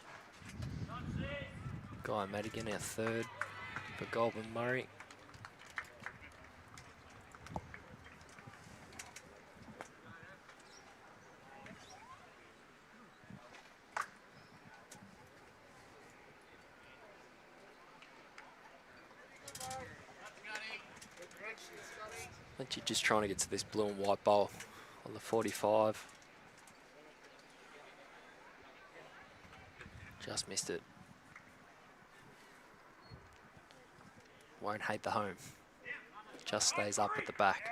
Guy Madigan, our third for Goulburn Murray. LYNCH just trying to get to this blue and white bowl on the 45. Just missed it. Won't hate the home. Just stays up at the back.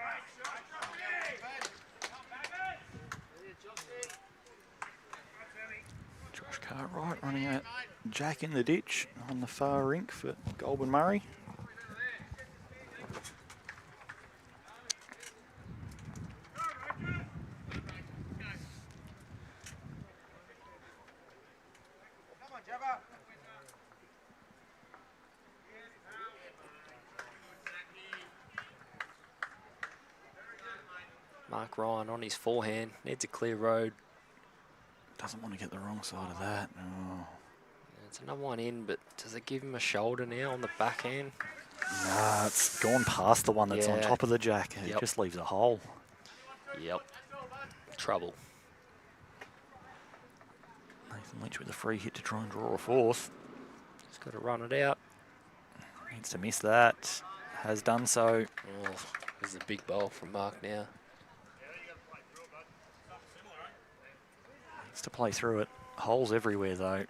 Josh Cartwright running at Jack in the ditch on the far rink for Goulburn Murray. Mark Ryan on his forehand, needs a clear road. Doesn't want to get the wrong side of that. Oh. It's another one in, but does it give him a shoulder now on the backhand? Nah, it's gone past the one that's on top of the jack. It just leaves a hole. Yep. Trouble. Nathan Lynch with a free hit to try and draw a fourth. He's got to run it out. Needs to miss that. Has done so. Oh, this is a big bowl from Mark now. Needs to play through it. Holes everywhere though.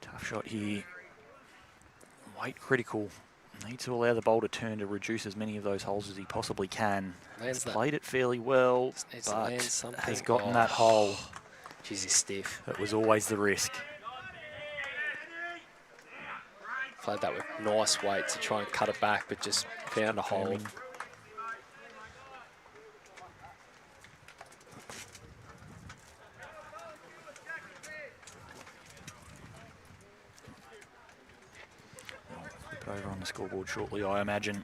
Tough shot here. Weight critical. Needs to allow the bowl to turn to reduce as many of those holes as he possibly can. He's played it fairly well, but has gotten that hole. Jeez, he's stiff. It was always the risk. Played that with nice weight to try and cut it back, but just found a hole. Flip over on the scoreboard shortly, I imagine.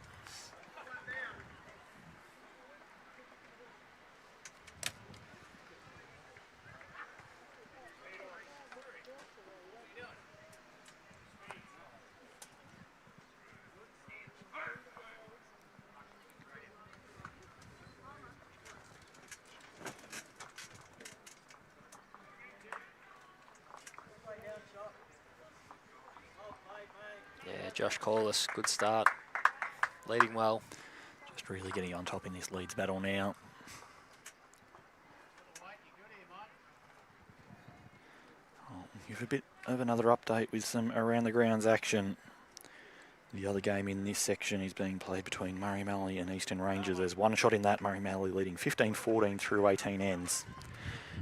Josh Corliss, good start. Leading well. Just really getting on top in this Leeds battle now. I'll give a bit of another update with some around the grounds action. The other game in this section is being played between Murray Mallee and Eastern Rangers. There's one shot in that, Murray Mallee leading 15-14 through 18 ends.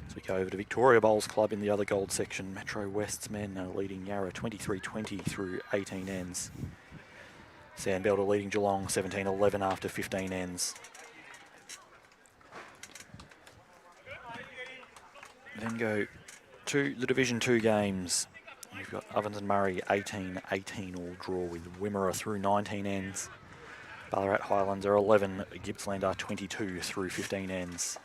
As we go over to Victoria Bowls Club in the other gold section, Metro West's men are leading Yarra 23-20 through 18 ends. Sandbelt are leading Geelong 17-11 after 15 ends. Then go to the Division 2 games. We've got Ovens and Murray 18-18 all draw with Wimmera through 19 ends. Ballarat Highlands are 11, Gippsland are 22 through 15 ends.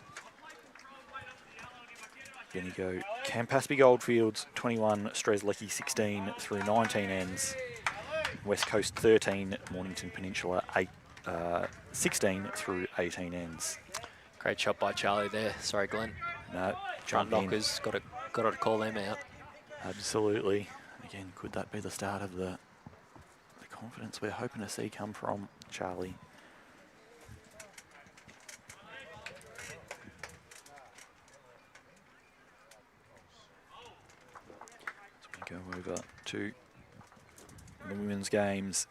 Then you go Campaspe Goldfields 21, Streslecki 16 through 19 ends. West Coast 13, Mornington Peninsula 16 through 18 ends. Great shot by Charlie there. Sorry, Glenn. No, front knockers, got to call them out. Absolutely. Again, could that be the start of the confidence we're hoping to see come from Charlie? Go over to the women's games.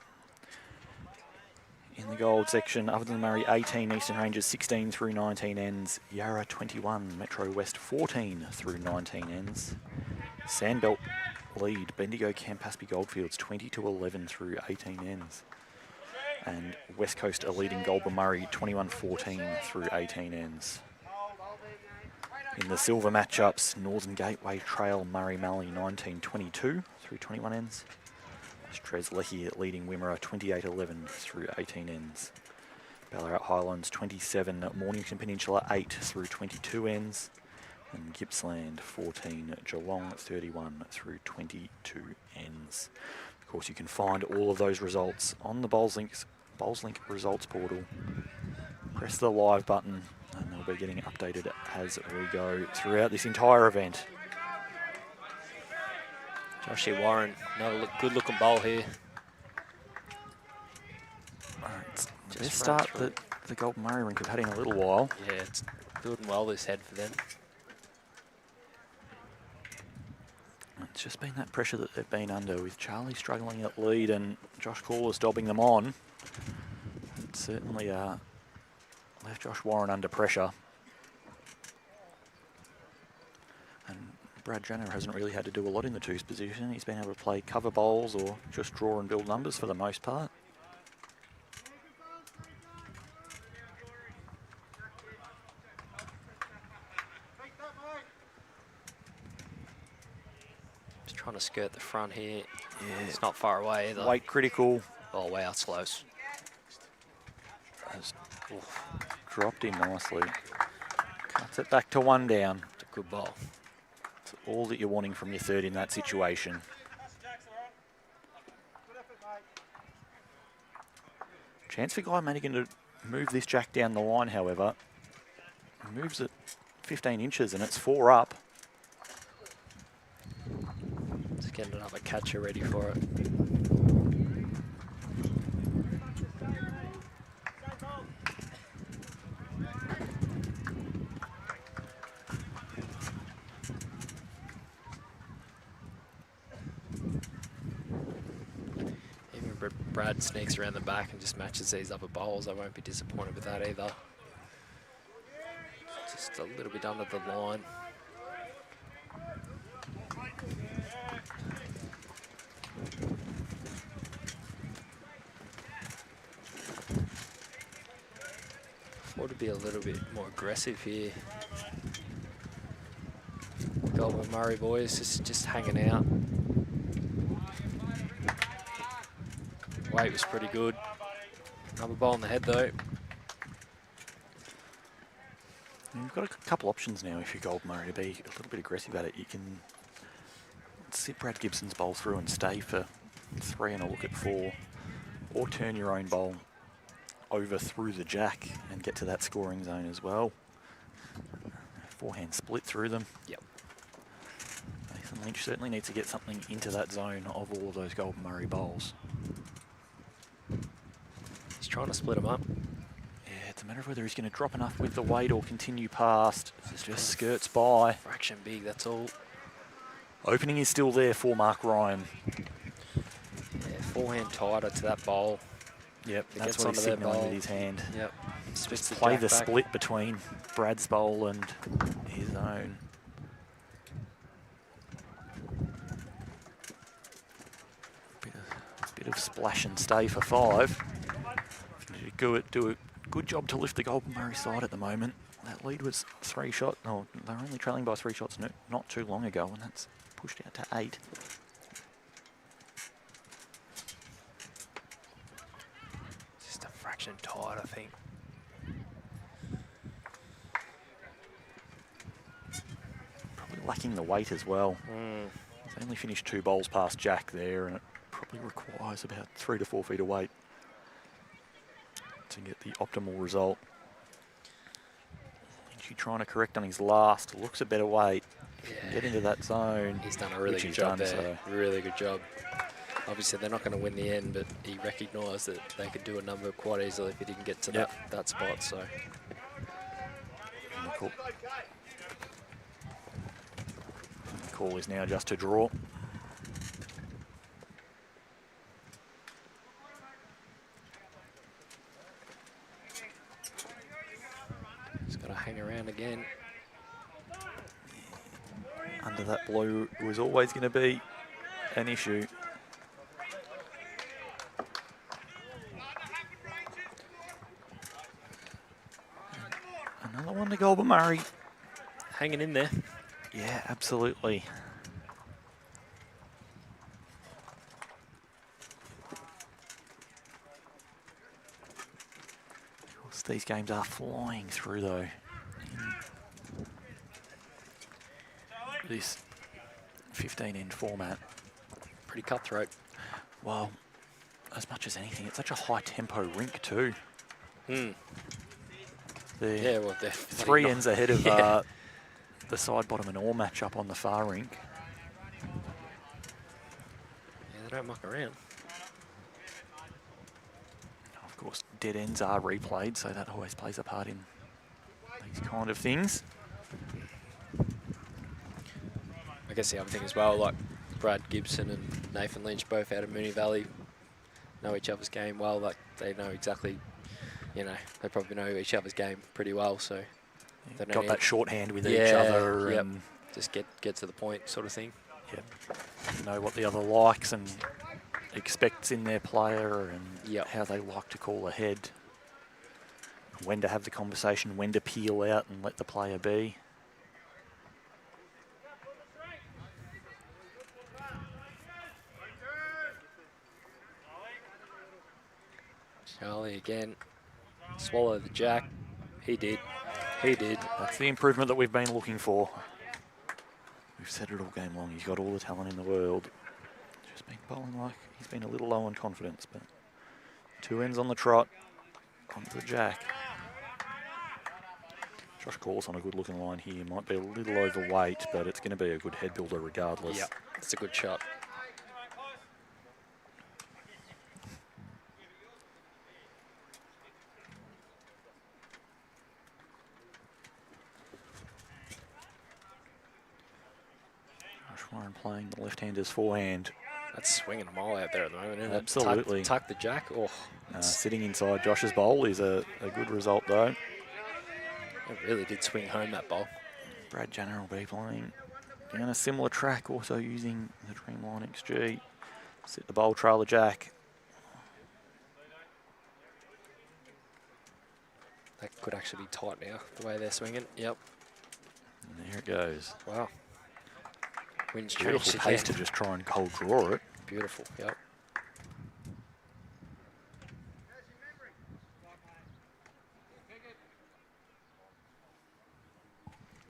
In the gold section, Ovens and Murray 18, Eastern Rangers 16 through 19 ends. Yarra 21, Metro West 14 through 19 ends. Sandbelt lead Bendigo Campaspe Goldfields 20-11 through 18 ends. And West Coast are leading Goulburn Murray 21-14 through 18 ends. In the silver matchups, Northern Gateway Trail Murray Mallee 19-22 through 21 ends. Streslecki leading Wimmera 28-11 through 18 ends. Ballarat Highlands 27, Mornington Peninsula 8 through 22 ends. And Gippsland 14, Geelong 31 through 22 ends. Of course, you can find all of those results on the BowlsLink results portal. Press the live button and they'll be getting updated as we go throughout this entire event. Joshie Warren, another good-looking bowl here. It's the Just best run start through. that the Goulburn Murray Rink have had in a little while. Yeah, it's building well this head for them. It's just been that pressure that they've been under, with Charlie struggling at lead and Josh Corliss dobbing them on. It certainly left Josh Warren under pressure. And Brad Janner hasn't really had to do a lot in the twos position. He's been able to play cover bowls or just draw and build numbers for the most part. Just trying to skirt the front here. Yeah, It's not far away either. weight critical. Oh, wow, it's close. Has dropped in nicely. Cuts it back to 1 down. It's a good bowl. It's all that you're wanting from your third in that situation. Chance for Guy Madigan to move this jack down the line, however. He moves it 15 inches and it's 4 up. Just getting another catcher ready for it. Even if Brad sneaks around the back and just matches these other bowls, I won't be disappointed with that either. Just a little bit under the line. Thought to be a little bit more aggressive here. Goulburn Murray boys just hanging out. Weight was pretty good. Another ball in the head though. You've got a couple options now if you're Goulburn Murray to be a little bit aggressive at it. You can sit Brad Gibson's bowl through and stay for 3 and a look at 4, or turn your own bowl over through the jack and get to that scoring zone as well. Forehand split through them. Yep. Nathan Lynch certainly needs to get something into that zone of all of those Goulburn Murray bowls. He's trying to split them up. Yeah, it's a matter of whether he's going to drop enough with the weight or continue past. Just skirts by. Fraction big, that's all. Opening is still there for Mark Ryan. Yeah, forehand tighter to that bowl. Yep, It that's gets what he's onto their signalling bowl. with his hand. Yep. Splits Play jack the back. split between Brad's bowl and his own. Bit of splash and stay for 5. Do a good job to lift the Goulburn Murray side at the moment. That lead was 3 shots. No, they were only trailing by 3 shots not too long ago, and that's pushed out to 8. Just a fraction tight, I think. Probably lacking the weight as well. He's only finished 2 bowls past Jack there, and it probably requires about 3 to 4 feet of weight to get the optimal result. Lynchy trying to correct on his last, looks a better weight. Yeah. Get into that zone. He's done a really which good he's job done, there. Really good job. Obviously, they're not going to win the end, but he recognised that they could do a number quite easily if he didn't get to that spot. So And the call is now just to draw. he's got to hang around again. Under that blue was always going to be an issue. Another one to Goulburn Murray. Hanging in there. Yeah, absolutely. Of course, these games are flying through though. In this 15-end format. Pretty cutthroat. Well, as much as anything, it's such a high-tempo rink too. Hmm. They're Yeah, well, they're 3 not- ends ahead of Yeah. the side, bottom and all matchup on the far rink. They don't muck around. Of course, dead ends are replayed, so that always plays a part in these kind of things. I guess the other thing as well, like Brad Gibson and Nathan Lynch, both out of Moonee Valley, know each other's game well. Like they know exactly, you know, they probably know each other's game pretty well. So they don't Got need- that shorthand with each Yeah, other, yep. and Just get to the point, sort of thing. know what the other likes and expects in their player, and Yep. how they like to call ahead. When to have the conversation, when to peel out and let the player be. Charlie again, swallow the jack. He did. He did. That's the improvement that we've been looking for. We've said it all game long. He's got all the talent in the world. Just been bowling like he's been a little low on confidence, but 2 ends on the trot. Onto the jack. Josh Call's on a good looking line here. Might be a little overweight, but it's going to be a good head builder regardless. Yep, it's a good shot. Josh Warren playing the left-hander's forehand. That's swinging a mile out there at the moment, isn't it? Absolutely. Tuck the jack. Oh, Sitting inside Josh's bowl is a good result though. it really did swing home that ball. Brad Janner will be playing down a similar track, also using the Dreamline XG. Sit the bowl, trail the jack. That could actually be tight now, the way they're swinging. Yep. And there it goes. Wow. Wind's Beautiful changed pace again. to just try and cold draw it. Beautiful, yep.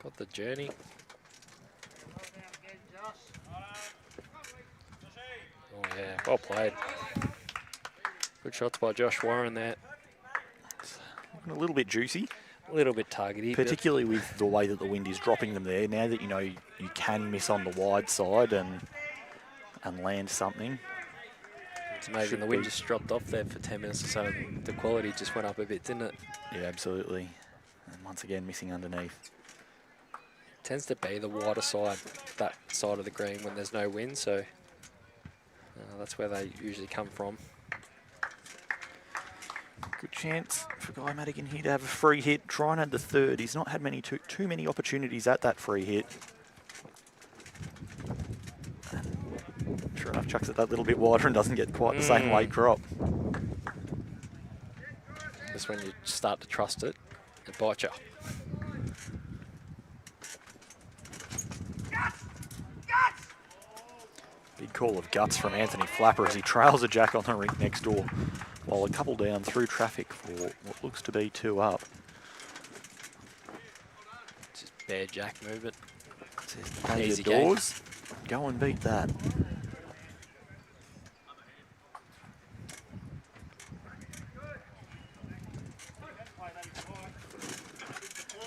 Got the journey. Oh yeah, well played. Good shots by Josh Warren there. Looking a little bit juicy, A little bit targety. but particularly with the way that the wind is dropping them there. Now that you know you can miss on the wide side and land something. It's amazing should the wind be. just dropped off there for 10 minutes or so and the quality just went up a bit, didn't it? Yeah, absolutely. And once again, missing underneath. Tends to be the wider side, that side of the green when there's no wind, so that's where they usually come from. Good chance for Guy Madigan here to have a free hit. Try and add the third. He's not had too many opportunities at that free hit. And sure enough, chucks it that little bit wider and doesn't get quite the same late drop. That's when you start to trust it, it bites you. Big call of guts from Anthony Flapper as he trails a jack on the rink next door, while a couple down through traffic for what looks to be 2 up. Just bare jack movement. Close Easy your game. doors. Go and beat that.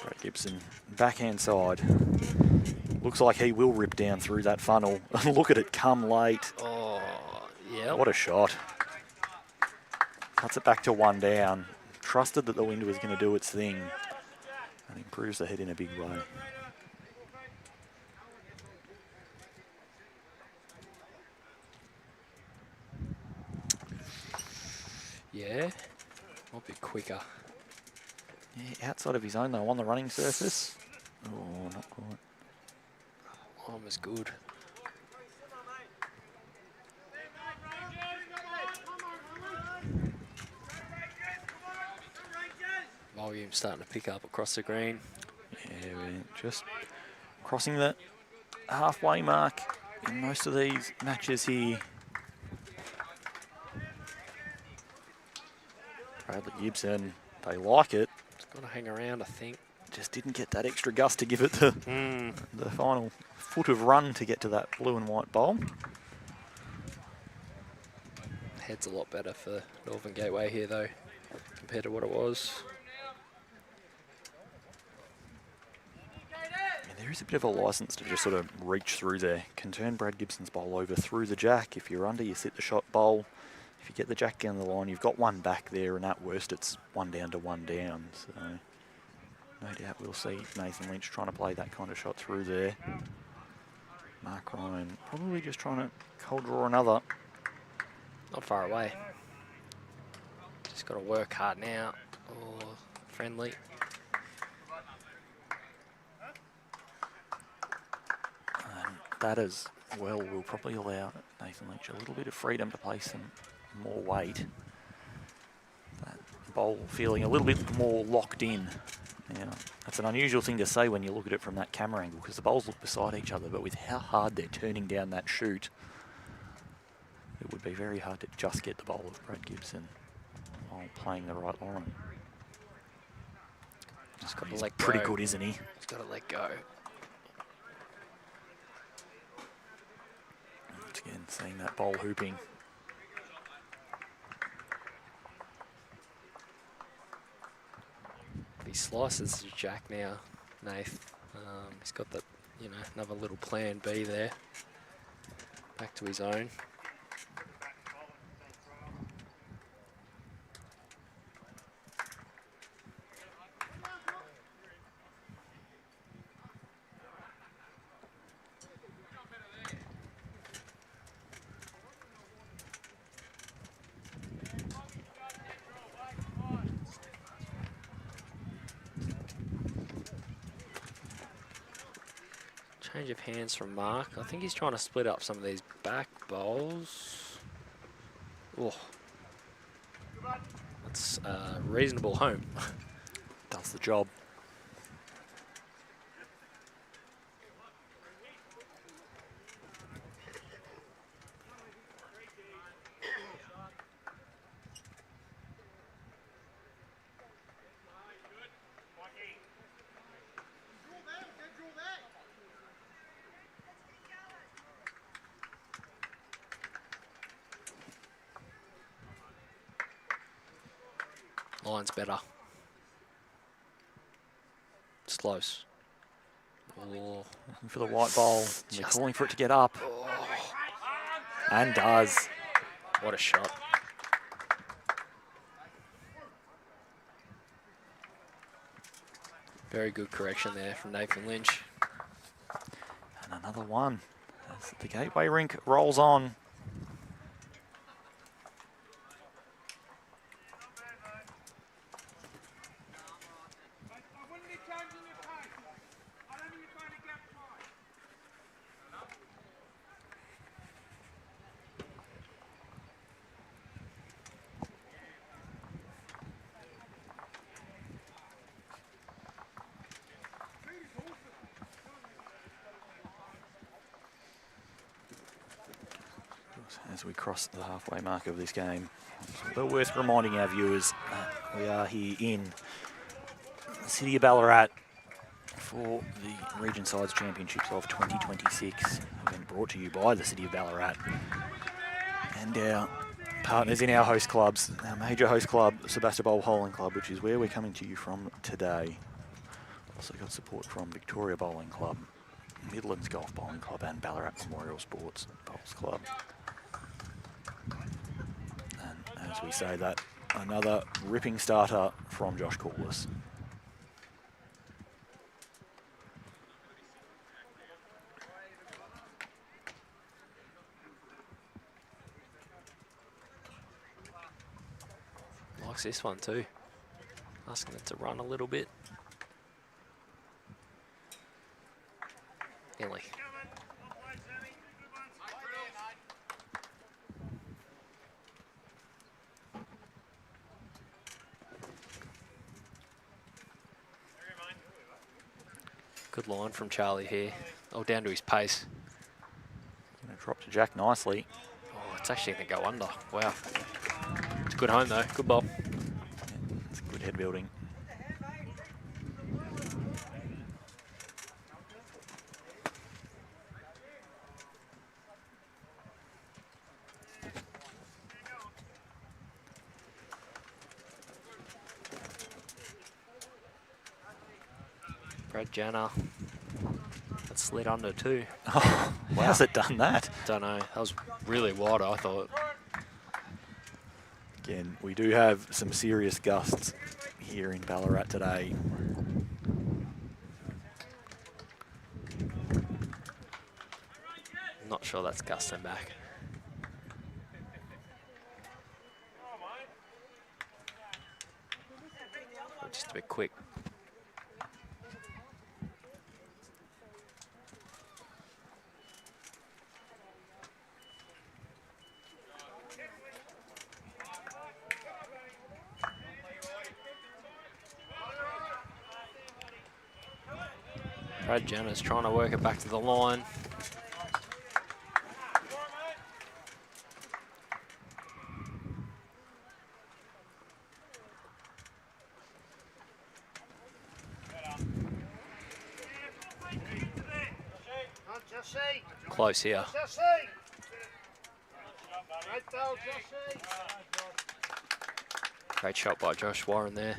Brad Gibson, backhand side. Looks like he will rip down through that funnel. Look at it come late. Oh, yeah. What a shot. Cuts it back to 1 down. Trusted that the wind was going to do its thing. And improves the head in a big way. Yeah. Might be quicker. Yeah, outside of his own though, on the running surface. Oh, not quite. Almost good. Volume starting to pick up across the green. Yeah, we're just crossing the halfway mark in most of these matches here. Bradley Gibson, they like it. It's got to hang around, I think. Just didn't get that extra gust to give it the final foot of run to get to that blue and white bowl. Head's a lot better for Northern Gateway here, though, compared to what it was. And there there is a bit of a licence to just sort of reach through there. Can turn Brad Gibson's bowl over through the jack. If you're under, you sit the shot bowl. If you get the jack down the line, you've got one back there, and at worst it's 1 down to 1 down. So no doubt we'll see Nathan Lynch trying to play that kind of shot through there. Mark Ryan probably just trying to cold draw another. Not far away. Just got to work hard now. Or friendly. And that as well will probably allow Nathan Lynch a little bit of freedom to play some more weight. That bowl feeling a little bit more locked in. Now, that's an unusual thing to say when you look at it from that camera angle, because the bowls look beside each other, but with how hard they're turning down that chute, it would be very hard to just get the bowl of Brad Gibson while playing the right line. Just got to He's let pretty go. good, isn't he? Just got to let go. Once again, seeing that bowl hooping. He slices his jack now, Nath. He's got that, you know, another little plan B there. Back to his own. Change of hands from Mark. I think he's trying to split up some of these back bowls. Oh, that's a reasonable home. Does the job. Line's better. It's close. Oh, Looking for the white ball. They're calling for it to get up. And does. what a shot. Very good correction there from Nathan Lynch. And another one as the Gateway Rink rolls on. As we cross the halfway mark of this game, but worth reminding our viewers, we are here in the city of Ballarat for the Region Sides Championships of 2026. Been brought to you by the city of Ballarat and our partners in our host clubs, our major host club, Sebastopol Bowling Club, which is where we're coming to you from today. Also got support from Victoria Bowling Club, Midlands Golf Bowling Club and Ballarat Memorial Sports Bowls Club. And as we say that, another ripping starter from Josh Corliss. Likes this one too. Asking it to run a little bit. Nearly. Good line from Charlie here. Oh, down to his pace. Going to drop to Jack nicely. Oh, it's actually going to go under. Wow. It's a good home though. Good ball. Yeah, it's good head building. Brad Janner slid under too. Oh, how's it done that? Don't know. That was really wide, I thought. Again, we do have some serious gusts here in Ballarat today. Not sure that's gusting back. Just a bit quick. Brad Jenner's trying to work it back to the line. Close here. Great shot by Josh Warren there.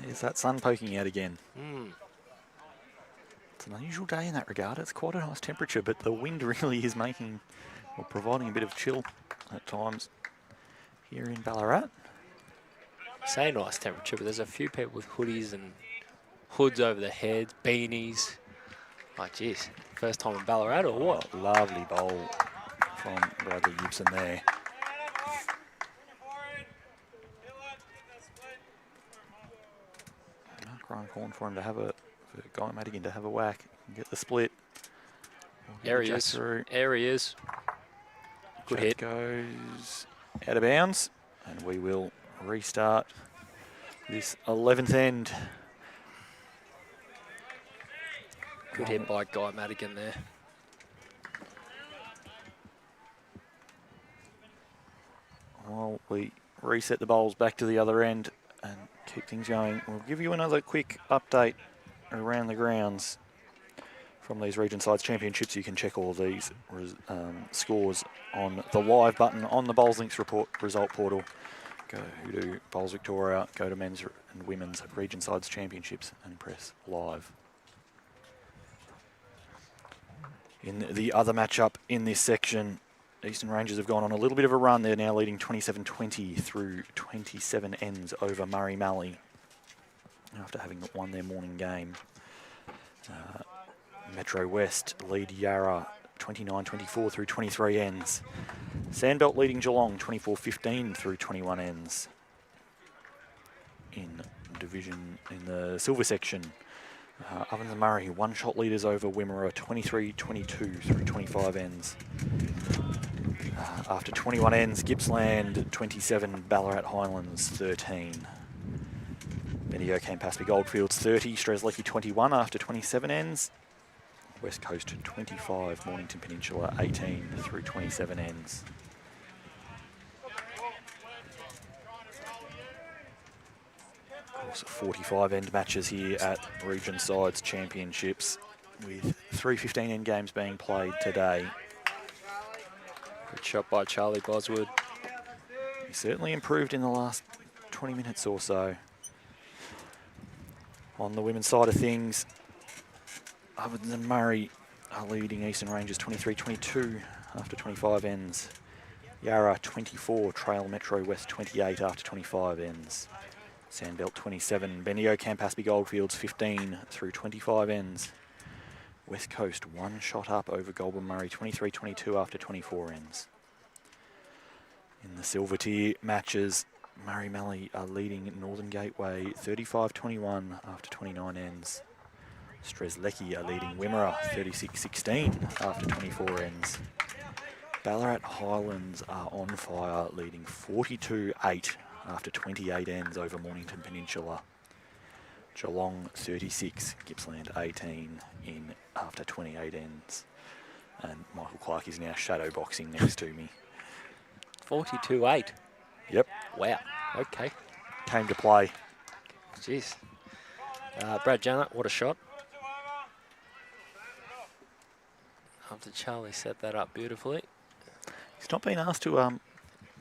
There's that sun poking out again. It's an unusual day in that regard. It's quite a nice temperature, but the wind really is making, or providing a bit of chill at times here in Ballarat. Say nice temperature, but there's a few people with hoodies and hoods over their heads, beanies. Like, geez, first time in Ballarat or what? Oh, lovely bowl from Bradley Gibson there. Grant calling for him to have a, for Guy Madigan to have a whack and get the split. There he is. There he is. Good hit. Goes out of bounds, and we will restart this 11th end. Good hit by Guy Madigan there. While we reset the bowls back to the other end and keep things going, we'll give you another quick update around the grounds from these Region Sides Championships. You can check all of these scores on the live button on the BowlsLynch report result portal. Go to Bowls Victoria, go to Men's and Women's Region Sides Championships and press live. In the other matchup in this section, Eastern Rangers have gone on a little bit of a run. They're now leading 27-20 through 27 ends over Murray Mallee after having won their morning game. Metro West lead Yarra 29-24 through 23 ends. Sandbelt leading Geelong 24-15 through 21 ends. In the silver section, Ovens and Murray one-shot leaders over Wimmera 23-22 through 25 ends. After 21 ends, Gippsland 27, Ballarat Highlands 13. Bendigo Campaspe Goldfields 30, Strzelecki 21 after 27 ends. West Coast 25, Mornington Peninsula 18 through 27 ends. Of course, 45 end matches here at Region Sides Championships, with 3 15-end games being played today. Good shot by Charlie Boswood. He certainly improved in the last 20 minutes or so. On the women's side of things, Ovens and Murray are leading Eastern Rangers 23-22 after 25 ends. Yarra 24, trail Metro West 28 after 25 ends. Sandbelt 27, Bendigo Campaspe Goldfields 15 through 25 ends. West Coast one shot up over Goulburn Murray 23-22 after 24 ends. In the silver tier matches, Murray Mallee are leading Northern Gateway 35-21 after 29 ends. Strzelecki are leading Wimmera 36-16 after 24 ends. Ballarat Highlands are on fire, leading 42-8 after 28 ends over Mornington Peninsula. Geelong 36, Gippsland 18 in after 28 ends. And Michael Clark is now shadow boxing next to me. 42-8. Yep. Wow. Okay. came to play. Jeez. Brad Janet, what a shot. After Charlie set that up beautifully. He's not been asked to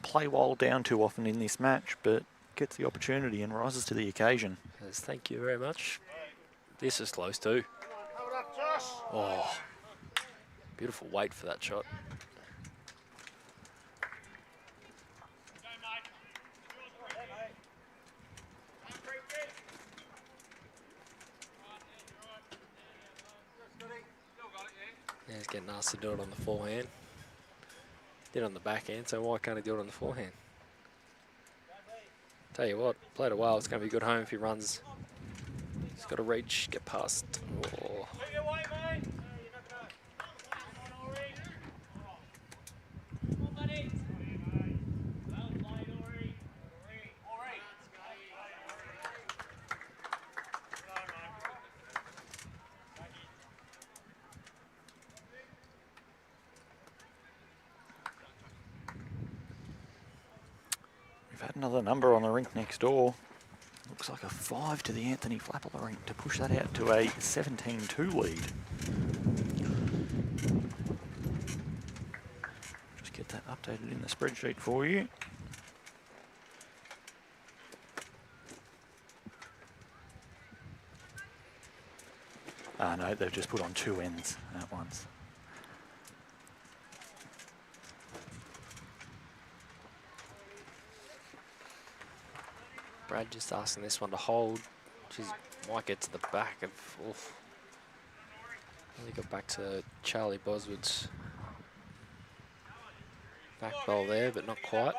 play while down too often in this match, but gets the opportunity and rises to the occasion. Yes, thank you very much. This is close too. Oh, beautiful weight for that shot. Yeah, he's getting asked to do it on the forehand. Did it on the backhand, so why can't he do it on the forehand? Tell you what, played a while. It's going to be a good home if he runs. He's got to reach, get past. Oh. We've had another number on the rink next door. Looks like a 5 to the Anthony Flappler rink to push that out to a 17-2 lead. Just get that updated in the spreadsheet for you. No, they've just put on 2 ends at once. Brad just asking this one to hold. She's might get to the back of. Oof. Really got back to Charlie Boswood's back bowl there, but not quite.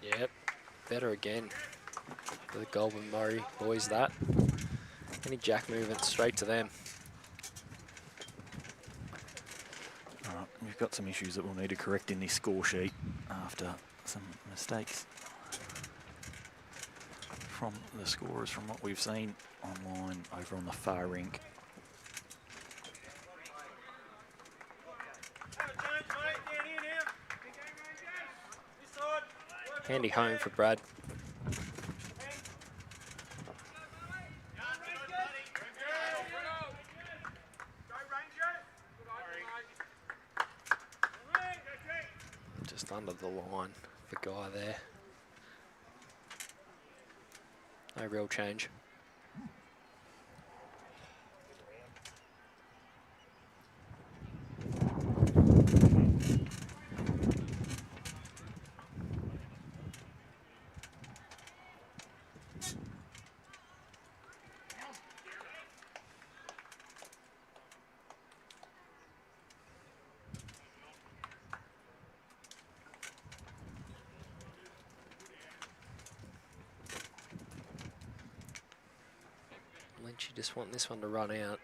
Yep, better again for the Goulburn Murray boys. That any jack movement straight to them. All right, we've got some issues that we'll need to correct in this score sheet after some mistakes from the scorers from what we've seen online over on the far rink. Handy home for Brad. Just under the line for Guy there. No real change. Lynch, you just want this one to run out.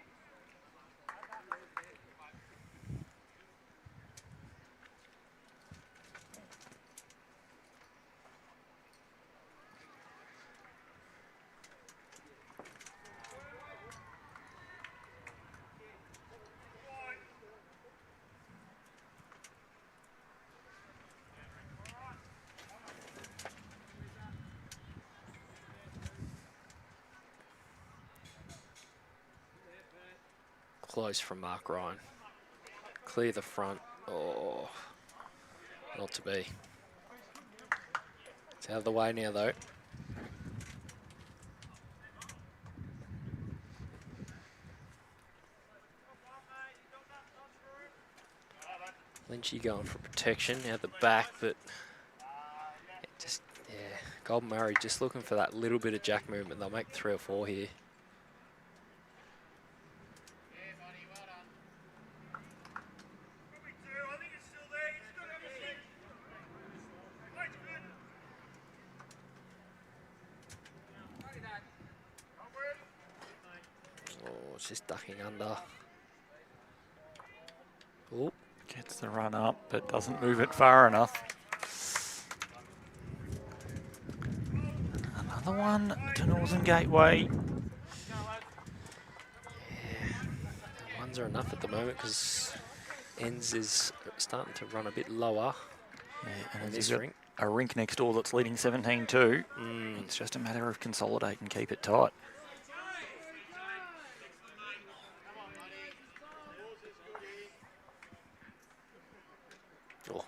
Close from Mark Ryan. Clear the front. Oh, not to be. It's out of the way now, though. Lynchy going for protection out the back, but it just, yeah. Goulburn Murray just looking for that little bit of jack movement. They'll make 3 or 4 here. Oh, it's just ducking under. Oh, Gets the run up, but doesn't move it far enough. Another one to Northern Gateway. Ones are enough at the moment because Ends is starting to run a bit lower. Yeah, in and this there's rink. a rink next door that's leading 17-2. Mm. It's just a matter of consolidate and keep it tight. Oh.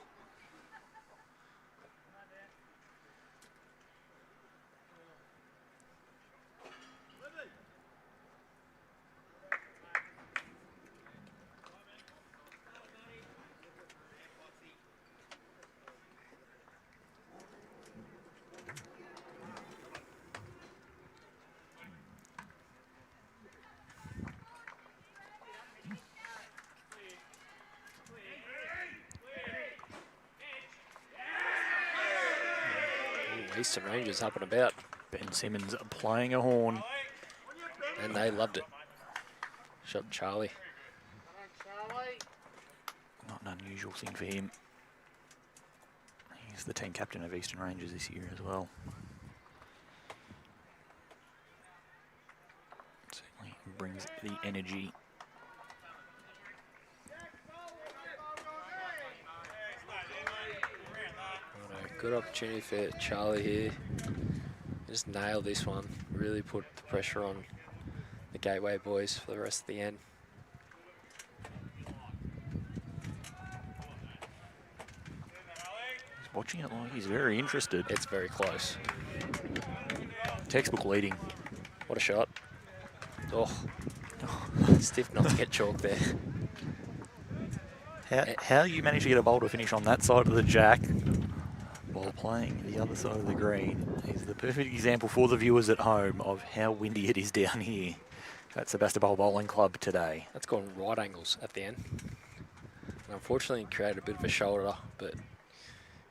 Eastern Rangers up and about, Ben Simmons playing a horn. and they loved it. Shot Charlie. Not an unusual thing for him. He's the team captain of Eastern Rangers this year as well. Certainly brings the energy. Good opportunity for Charlie here. Just nail this one. Really put the pressure on the Gateway boys for the rest of the end. He's watching it like he's very interested. It's very close. Textbook leading. What a shot. Oh, stiff not to get chalk there. How you manage to get a bowl to finish on that side of the jack while playing the other side of the green is the perfect example for the viewers at home of how windy it is down here at Sebastopol Bowling Club today. That's gone right angles at the end. And unfortunately, it created a bit of a shoulder, but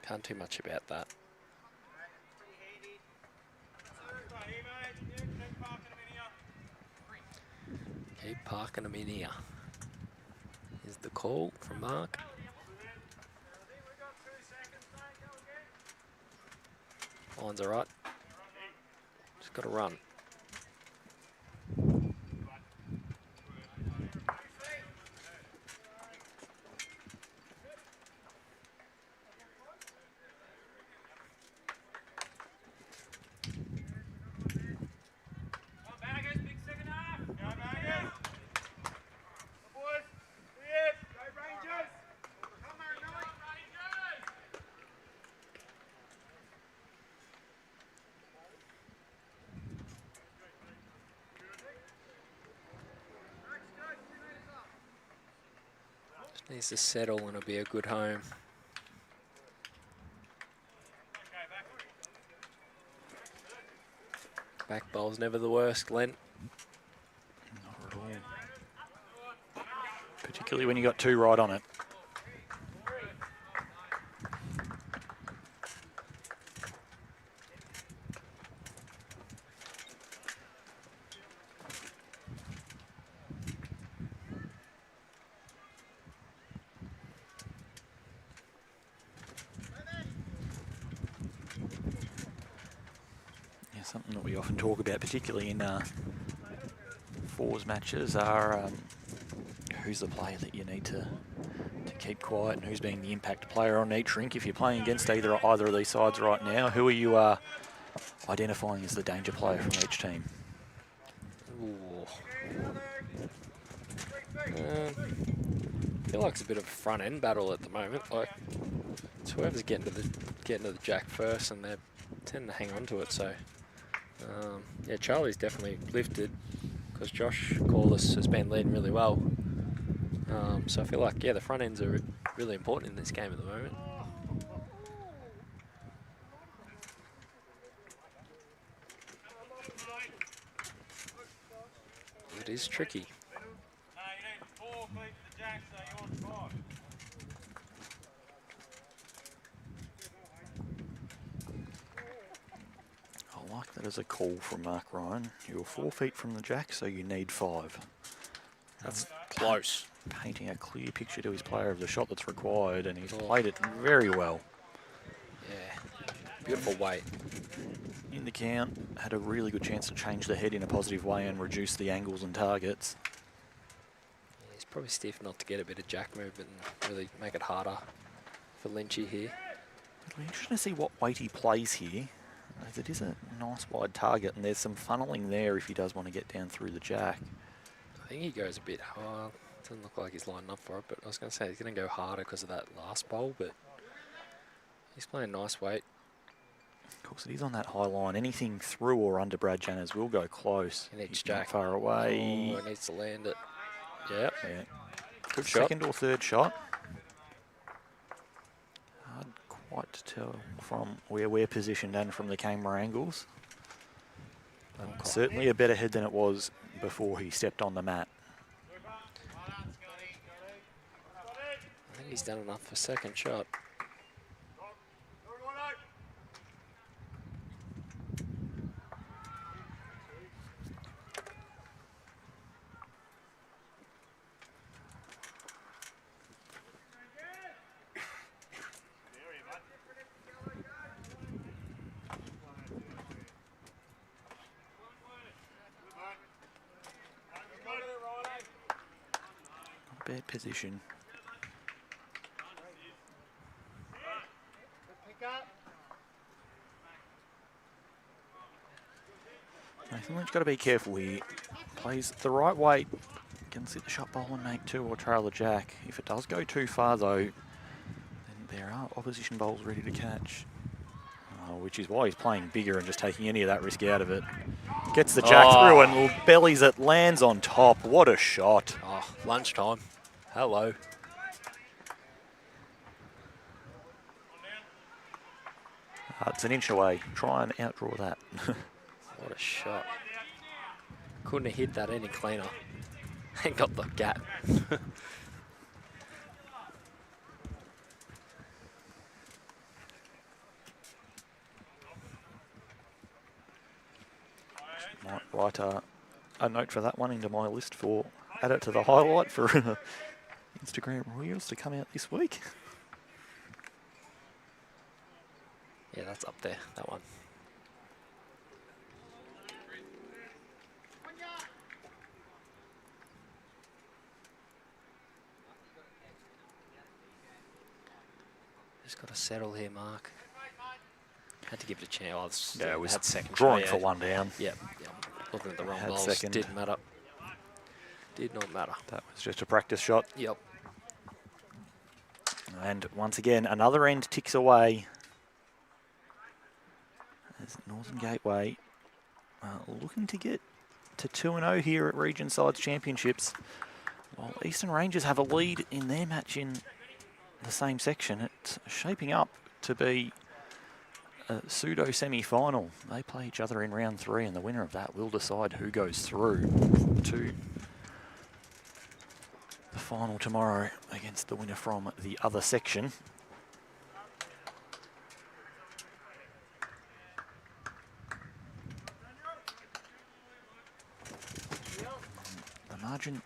can't do much about that. Keep parking them in here. Here's the call from Mark. Lines are right. Just got to run. Needs to settle and it'll be a good home. Back bowl's never the worst, Glenn. Not at all. Particularly when you got two right on it. Something that we often talk about, particularly in fours matches, are who's the player that you need to keep quiet and who's being the impact player on each rink. If you're playing against either of these sides right now, who are you identifying as the danger player from each team? I feel like it's a bit of a front end battle at the moment. Like it's whoever's getting to the jack first, and they tend to hang on to it. So. Yeah, Charlie's definitely lifted because Josh Corliss has been leading really well. So I feel like, yeah, the front ends are really important in this game at the moment. It is tricky. I like that as a call from Mark Ryan. You're 4 feet from the jack, so you need 5. That's close. Painting a clear picture to his player of the shot that's required, and he's played it very well. Yeah, beautiful weight. In the count, had a really good chance to change the head in a positive way and reduce the angles and targets. Yeah, he's probably stiff not to get a bit of jack movement and really make it harder for Lynchy here. It'll be interesting to see what weight he plays here, as it is a nice wide target, and there's some funneling there if he does want to get down through the jack. I think he goes a bit hard. Doesn't look like he's lining up for it, but I was going to say he's going to go harder because of that last bowl, but he's playing nice weight. Of course, it is on that high line. Anything through or under Brad Janners will go close. He needs He's jack. not far away. Oh, he needs to land it. Yep. Yeah. Good shot. Second or third shot. Hard quite to tell from where we're positioned and from the camera angles. But certainly a better head than it was before he stepped on the mat. I think he's done enough for second shot. Not a bad position. Nathan Lynch got to be careful here. Plays the right weight, can sit the shot bowl and make two or trail a jack. If it does go too far though, then there are opposition bowls ready to catch. Which is why he's playing bigger and just taking any of that risk out of it. Gets the jack through and bellies it, lands on top. What a shot. Oh, lunchtime. Hello. It's an inch away. Try and outdraw that. What a shot. Couldn't have hit that any cleaner. And got the gap. Might write a note for that one into my list for add it to the highlight for Instagram Reels to come out this week. Yeah, that's up there, that one. Just got to settle here, Mark. Had to give it a chance. Yeah, it was had second drawing try, for one down. Yep. Looking at the wrong Had balls. second. Didn't matter. Did not matter. That was just a practice shot. Yep. And once again, another end ticks away. As Northern Gateway looking to get to 2-0 here at Region Sides Championships. While Eastern Rangers have a lead in their match in the same section, it's shaping up to be a pseudo semi-final. They play each other in round 3, and the winner of that will decide who goes through to the final tomorrow against the winner from the other section. The margin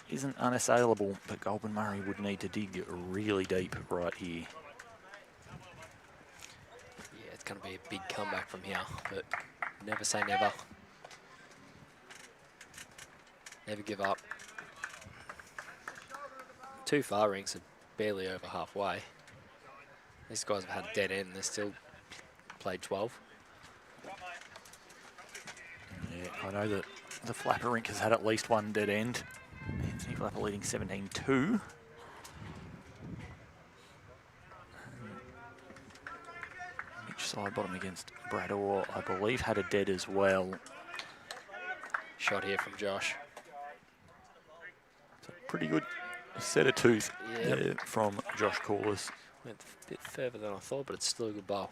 isn't unassailable, but Goulburn Murray would need to dig really deep right here. Yeah, it's going to be a big comeback from here, but never say never. Never give up. Too far, Rinks are barely over halfway. These guys have had dead end, they're still played 12. Yeah, I know that the Flapper Rink has had at least one dead end. Anthony Flapper leading 17-2. Mitch Sidebottom against Brad Orr, I believe, had a dead as well. Shot here from Josh. It's a pretty good set of tooth Yep. there from Josh Corliss. Went a bit further than I thought, but it's still a good bowl.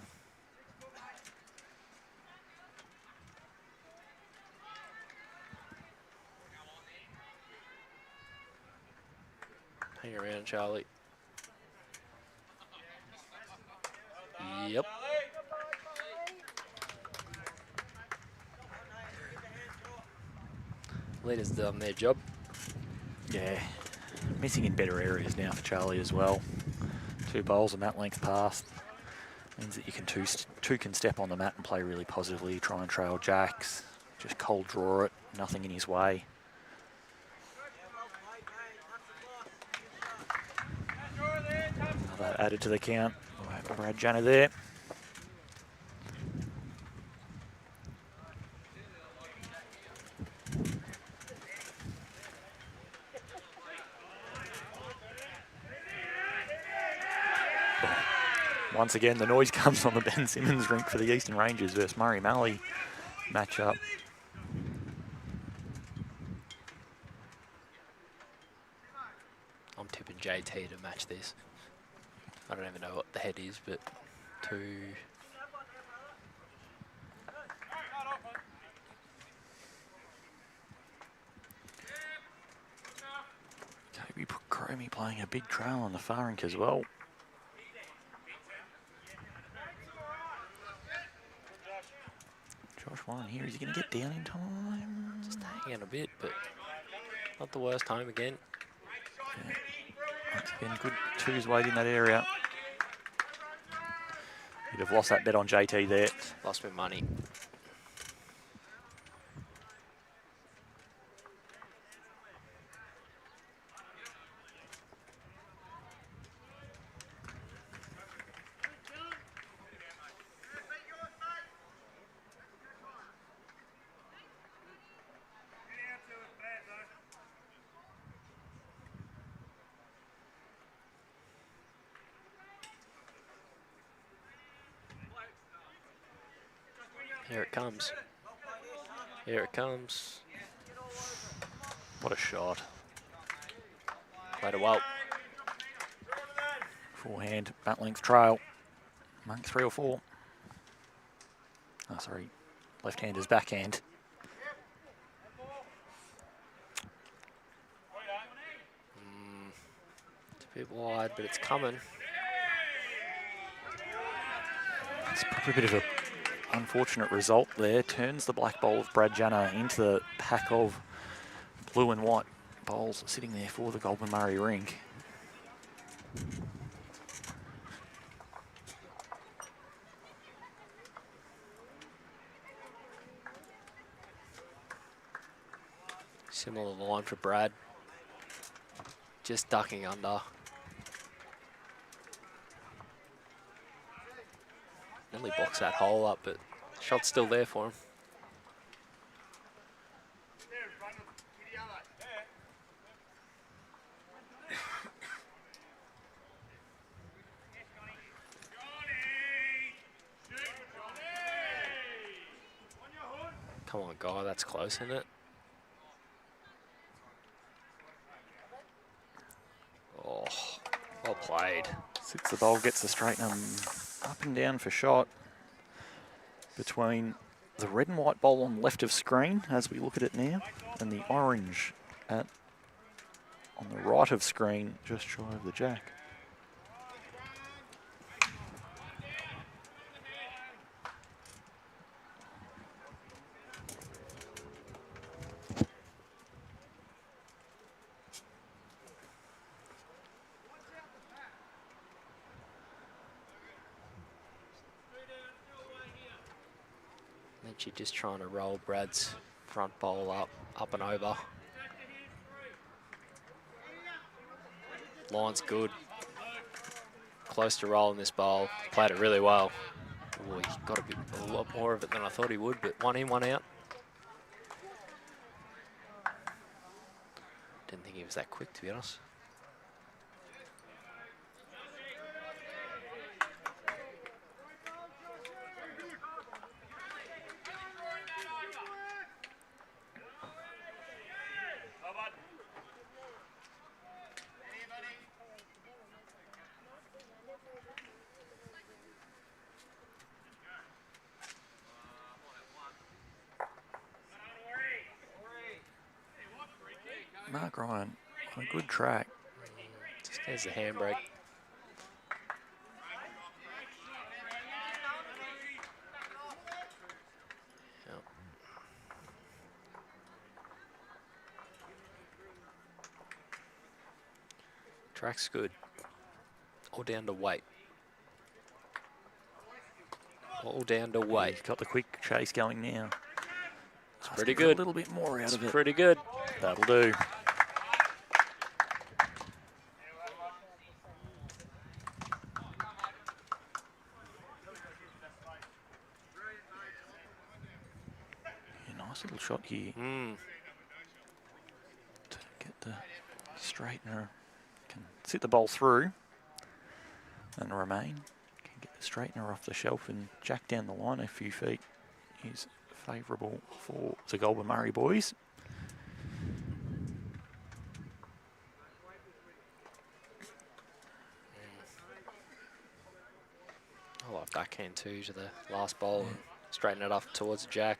Hang around, Charlie. Yep. Leaders done their job. Yeah, missing in better areas now for Charlie as well. 2 bowls and that length pass means that you can two can step on the mat and play really positively, try and trail jacks, just cold draw it, nothing in his way. Another added to the count. Brad Janner there. Once again, the noise comes on the Ben Simmons rink for the Eastern Rangers versus Murray Mallee matchup. I'm tipping JT to match this. I don't even know what the head is, but 2. Kobe Cromie playing a big trail on the far rink as well. Josh Warren here, is he going to get down in time? Just hanging a bit, but not the worst time again. Yeah. Once again, good 2s weight in that area. You'd have lost that bet on JT there. Lost my money. Here it comes. Here it comes. What a shot. Played it well. Forehand, bat length trail. Monk 3 or 4. Oh, sorry. Left-hander's backhand. It's a bit wide, but it's coming. It's probably a bit of a unfortunate result there. Turns the black bowl of Brad Janner into the pack of blue and white bowls sitting there for the Goulburn Murray Rink. Similar line for Brad. Just ducking under. Nearly boxed that hole up, but shot's still there for him. Come on, guy, that's close, isn't it? Oh, well played. Sits the bowl, gets the straight up and down for shot. Between the red and white bowl on left of screen, as we look at it now, and the orange on the right of screen, just shy of the jack. LYNCH just trying to roll Brad's front bowl up and over. Line's good. Close to rolling this bowl. Played it really well. Oh, he got a lot more of it than I thought he would, but 1 in, 1 out. Didn't think he was that quick, to be honest. Mark Ryan on a good track. Just there's the handbrake. Yep. Track's good. All down to weight. All down to weight. He's got the quick chase going now. It's pretty Asking for good. A little bit more out It's of it. pretty good. That'll do. Yeah, nice little shot here Mm. to get the straightener. Can sit the bowl through and remain. Can get the straightener off the shelf and jack down the line a few feet is favourable for the Goulburn Murray boys. I like backhand too to the last bowl and straighten it up towards the jack.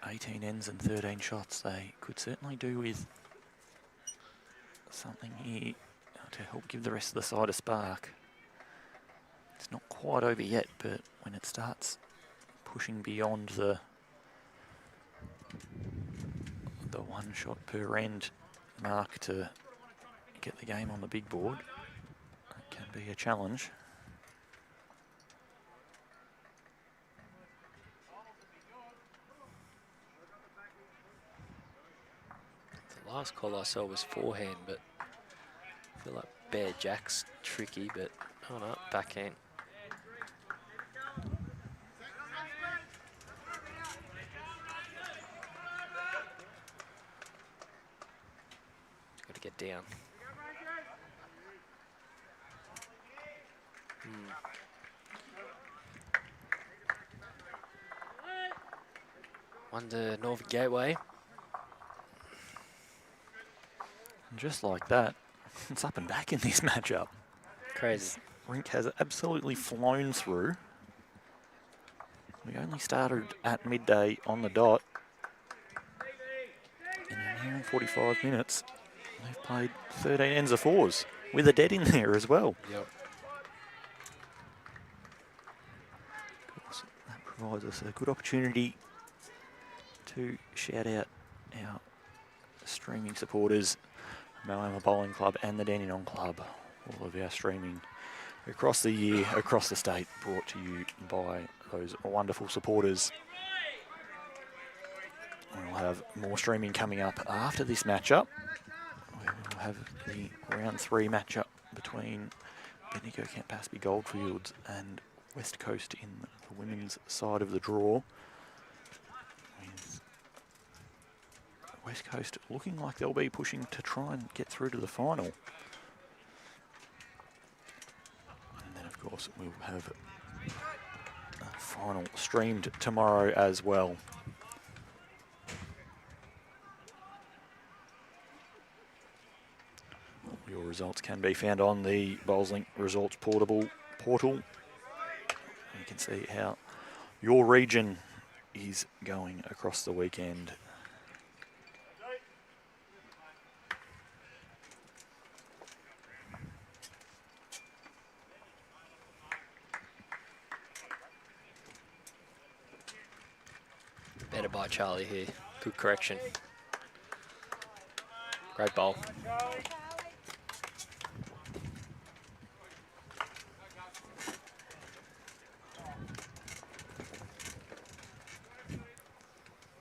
18 ends and 13 shots. They could certainly do with something here to help give the rest of the side a spark. It's not quite over yet, but when it starts pushing beyond the 1 shot per end mark to get the game on the big board, it can be a challenge. The last call I saw was forehand, but I feel like bare jack's tricky, but oh no, backhand. Got to get down. One to Northern Gateway. And just like that, it's up and back in this matchup. Crazy. Rink has absolutely flown through. We only started at midday on the dot. And in here in 45 minutes, they've played 13 ends of fours with a dead in there as well. Yep. Of course, that provides us a good opportunity to shout out our streaming supporters, Moama Bowling Club and the Dandenong Club. All of our streaming across the year, across the state, brought to you by those wonderful supporters. We'll have more streaming coming up after this matchup. We'll have the round 3 matchup between Bendigo Campaspe Goldfields and West Coast in the women's side of the draw. With West Coast looking like they'll be pushing to try and get through to the final. And then, of course, we'll have a final streamed tomorrow as well. Your results can be found on the BowlsLink Results portal. You can see how your region is going across the weekend. Better by Charlie here. Good correction. Great bowl.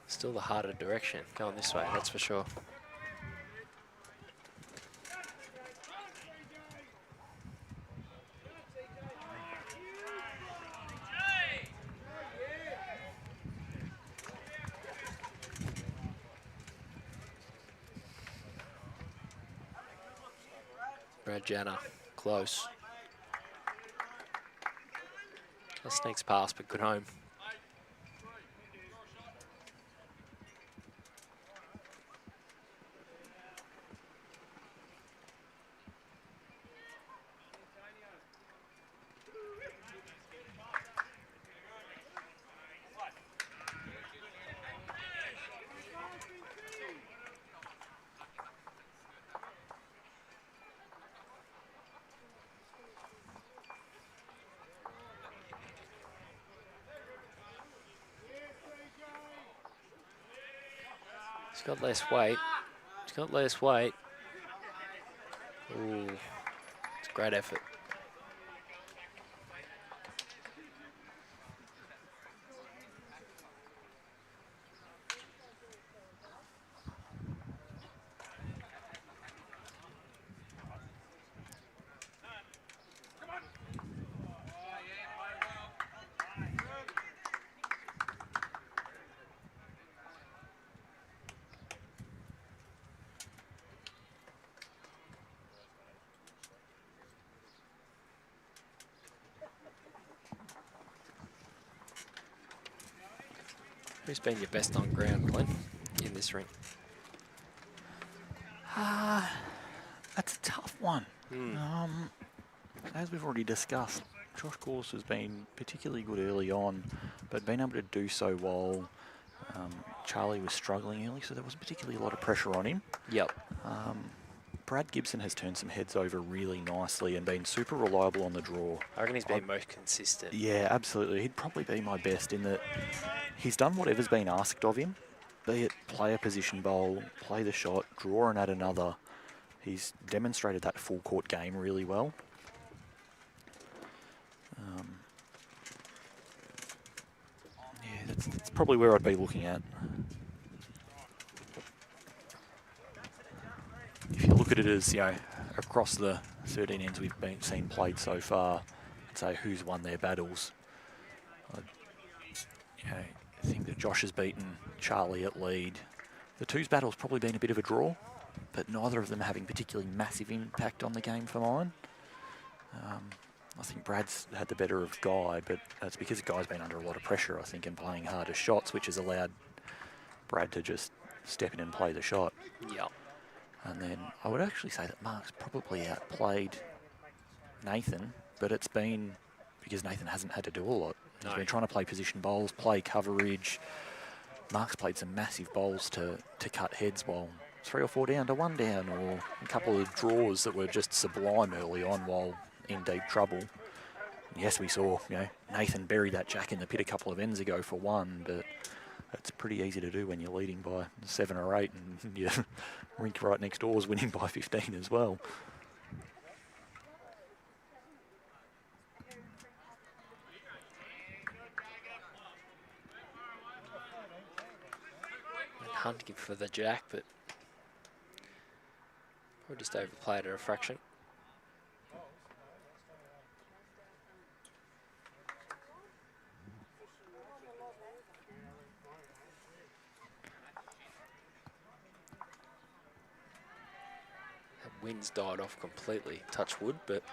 Still the harder direction. Going this way, that's for sure. Brad Janner, close. That sneaks past, but good home. He's got less weight. He's got less weight. Ooh. Great effort. Who's been your best on ground, Glenn, in this ring? That's a tough one. As we've already discussed, Josh Gorse has been particularly good early on, but been able to do so while Charlie was struggling early, so there wasn't particularly a lot of pressure on him. Yep. Brad Gibson has turned some heads over really nicely and been super reliable on the draw. I reckon he's been most consistent. Yeah, absolutely. He'd probably be my best in that he's done whatever's been asked of him, be it play a position bowl, play the shot, draw and add another. He's demonstrated that full court game really well. Yeah, that's probably where I'd be looking at. If you look at it as, you know, across the 13 ends we've seen played so far, and say who's won their battles, I think that Josh has beaten Charlie at lead. The twos battle's probably been a bit of a draw, but neither of them having particularly massive impact on the game for mine. I think Brad's had the better of Guy, but that's because Guy's been under a lot of pressure, I think, and playing harder shots, which has allowed Brad to just step in and play the shot. Yep. And then I would actually say that Mark's probably outplayed Nathan, but it's been because Nathan hasn't had to do a lot. He's been trying to play position bowls, play coverage. Mark's played some massive bowls to cut heads while 3 or 4 down to 1 down, or a couple of draws that were just sublime early on while in deep trouble. Yes, we saw Nathan bury that jack in the pit a couple of ends ago for 1, but it's pretty easy to do when you're leading by 7 or 8 and your Rink right next door is winning by 15 as well. Hunting for the jack, but we just overplayed it a fraction. That wind's died off completely, touch wood, but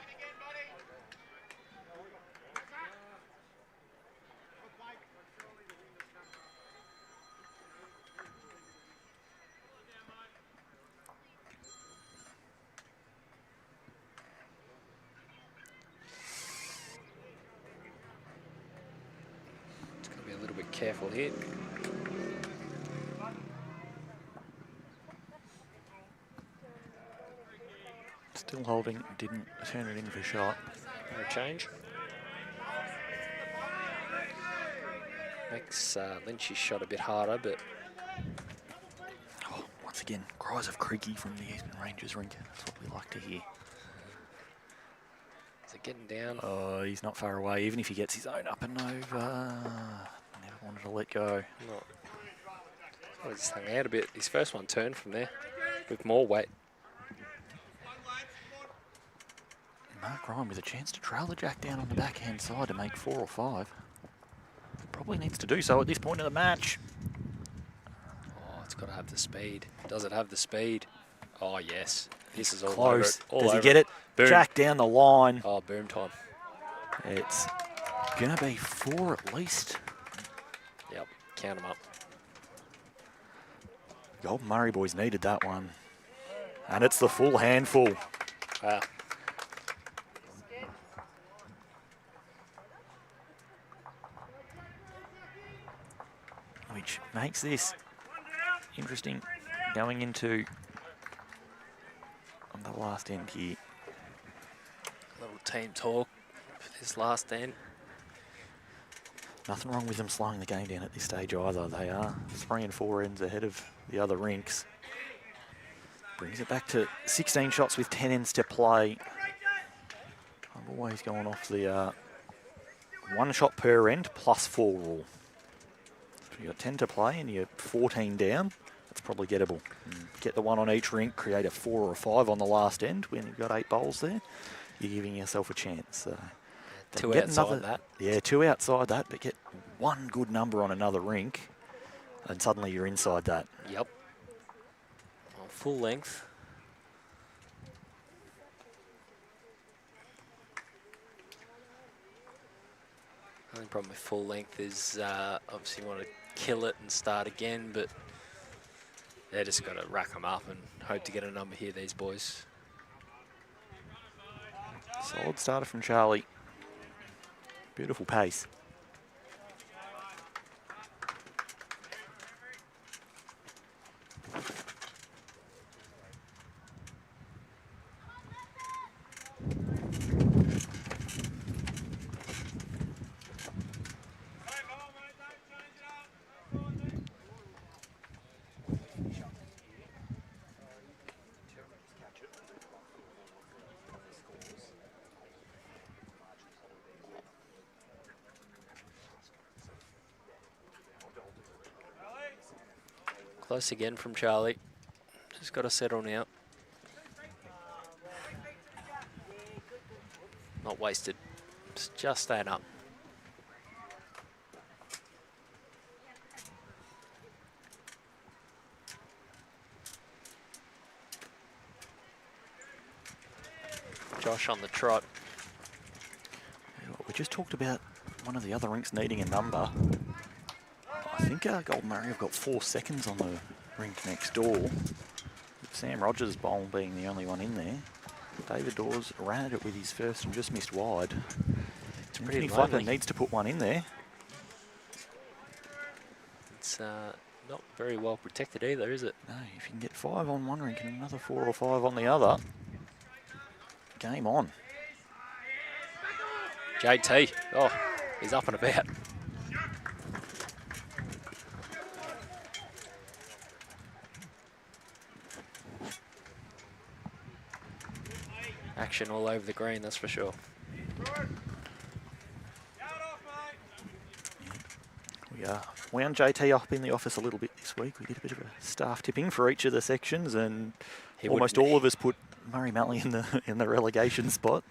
careful here. Still holding, didn't turn it in for shot. No change. Makes Lynch's shot a bit harder, but once again, cries of creaky from the Eastern Rangers rink. That's what we like to hear. Is it getting down? Oh, he's not far away. Even if he gets his own up and over, never wanted to let go. No. Oh, he's hung out a bit. His first one turned from there with more weight. Mark Ryan with a chance to trail the jack down on the backhand side to make 4 or 5. Probably needs to do so at this point of the match. Oh, it's got to have the speed. Does it have the speed? Oh, yes. This is all close. Over it. Does he get it? Boom. Jack down the line. Oh, boom time. It's going to be 4 at least. Yep, count them up. Golden Murray boys needed that one. And it's the full handful. Wow. Which makes this interesting going into the last end here. Little team talk for this last end. Nothing wrong with them slowing the game down at this stage either. They are 3 and 4 ends ahead of the other rinks. Brings it back to 16 shots with 10 ends to play. I'm always going off the 1 shot per end plus 4 rule. So you've got 10 to play and you're 14 down. That's probably gettable. Get the 1 on each rink, create a 4 or a 5 on the last end when you've got 8 bowls there. You're giving yourself a chance. So 2 get outside that. Yeah, 2 outside that, but get 1 good number on another rink and suddenly you're inside that. Yep. Well, full length. Only problem with full length is obviously you want to kill it and start again, but they just got to rack them up and hope to get a number here, these boys. Solid starter from Charlie. Beautiful pace. Close again from Charlie. Just got to settle now. Not wasted. Just staying up. Josh on the trot. We just talked about one of the other rinks needing a number. I think Goulburn have got 4 seconds on the rink next door. With Sam Rogers' bowl being the only one in there. David Dawes ran at it with his first and just missed wide. Pretty Flucker lonely. needs to put one in there. It's not very well protected either, is it? No, if you can get 5 on one rink and another 4 or 5 on the other, game on. JT, oh, he's up and about. Action all over the green, that's for sure. We wound JT up in the office a little bit this week. We did a bit of a staff tipping for each of the sections, and almost all of us put Murray Malley in the relegation spot,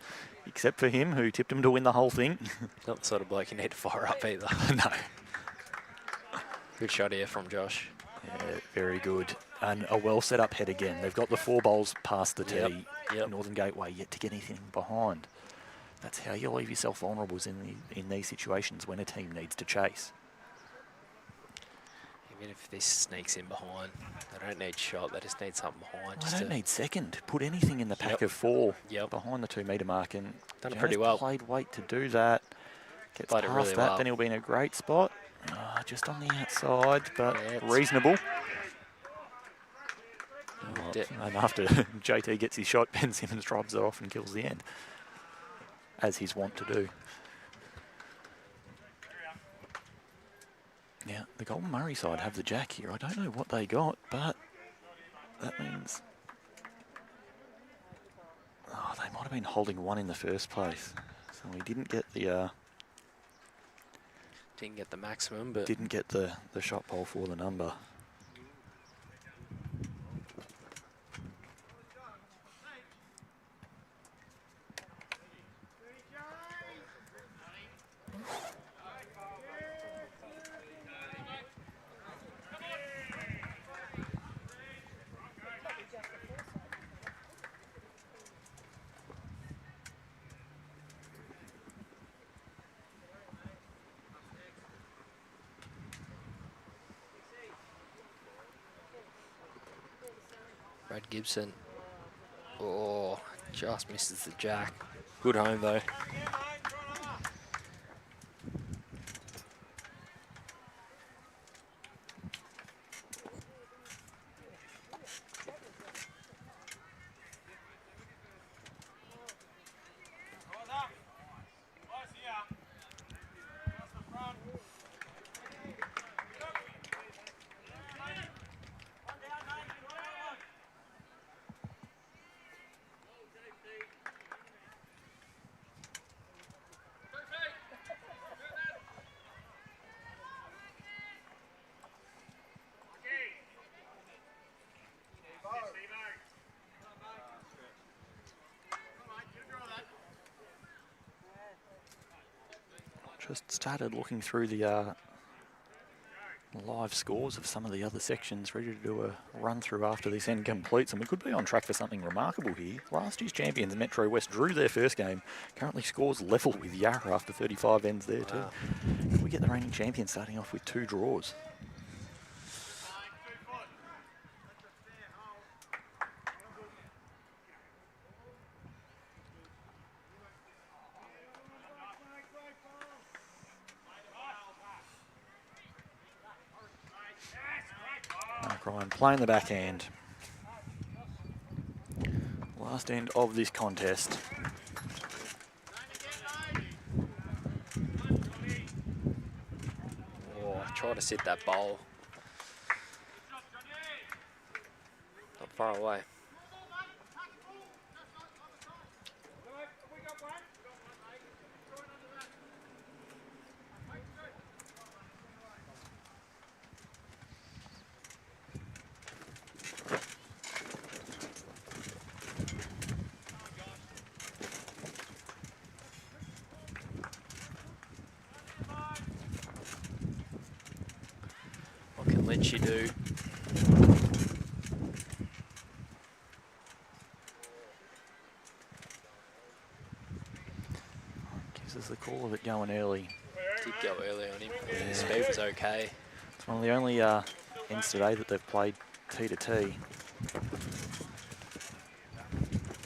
except for him, who tipped him to win the whole thing. Not the sort of bloke you need to fire up either. No. Good shot here from Josh. Yeah, very good. And a well set up head again. They've got the 4 bowls past the tee. Yep. Northern Gateway yet to get anything behind. That's how you leave yourself vulnerables in these situations when a team needs to chase. Even if this sneaks in behind, they don't need shot, they just need something behind. They don't need second. Put anything in the pack of 4 behind the 2 metre mark, and done it pretty well. Played weight to do that. Gets Played past it really that, well. then he'll be in a great spot. Just on the outside, but reasonable. And after JT gets his shot, Ben Simmons drives it off and kills the end, as he's wont to do. Now, the Goulburn Murray side have the jack here. I don't know what they got, but that means... Oh, they might have been holding 1 in the first place. So we didn't get the... Didn't get the maximum, but... Didn't get the shot pole for the number. Brad Gibson. Oh, just misses the jack. Good home though. Just started looking through the live scores of some of the other sections, ready to do a run through after this end completes, and we could be on track for something remarkable here. Last year's champions, Metro West, drew their first game. Currently scores level with Yarra after 35 ends there too. We get the reigning champions starting off with 2 draws. Mark Ryan playing the backhand. Last end of this contest. Oh, try to sit that bowl. Not far away. What can Lynchy do? Gives us the call of it going early. Did go early on him. Yeah. The speed was okay. It's one of the only ends today that they've played T to T.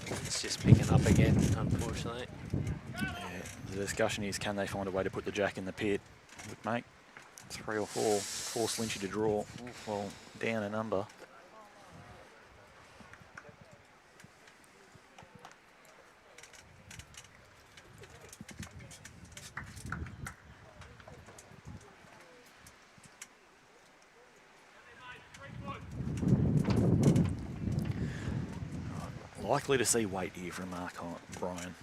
It's just picking up again, unfortunately. Yeah, the discussion is, can they find a way to put the jack in the pit? Would make 3 or 4, force Lynchy to draw. Well, down a number. Likely to see weight here from Mark Ryan.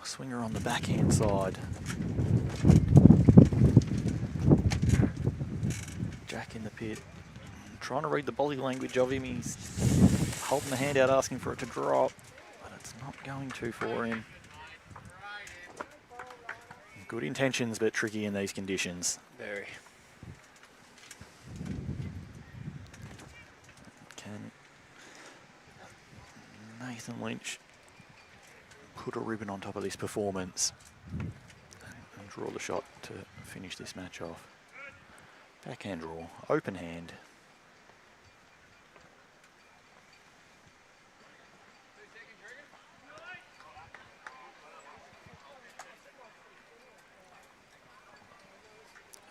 Swinger on the backhand side. Jack in the pit. Trying to read the body language of him. He's holding the hand out asking for it to drop, but it's not going to for him. Good intentions, but tricky in these conditions. Very. Can Nathan Lynch put a ribbon on top of this performance and draw the shot to finish this match off? Backhand draw, open hand.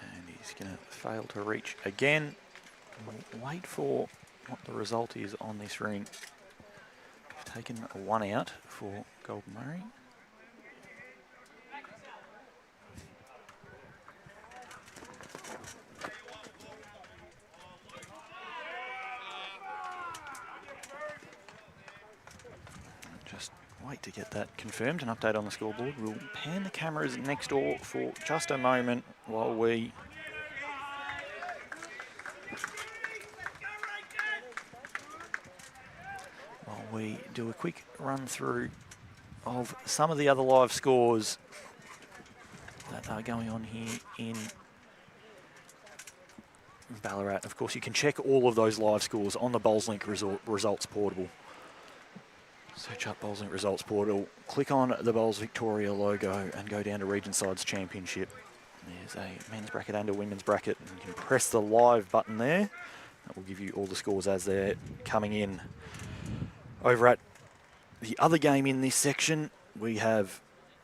And he's going to fail to reach again. We'll wait for what the result is on this ring. We've taken 1 out for Goulburn. Just wait to get that confirmed. An update on the scoreboard. We'll pan the cameras next door for just a moment while we do a quick run through of some of the other live scores that are going on here in Ballarat. Of course, you can check all of those live scores on the BowlsLink results portal. Search up BowlsLink results portal, click on the Bowls Victoria logo and go down to Region Sides Championship. There's a men's bracket and a women's bracket, and you can press the live button there. That will give you all the scores as they're coming in. Over at the other game in this section, we have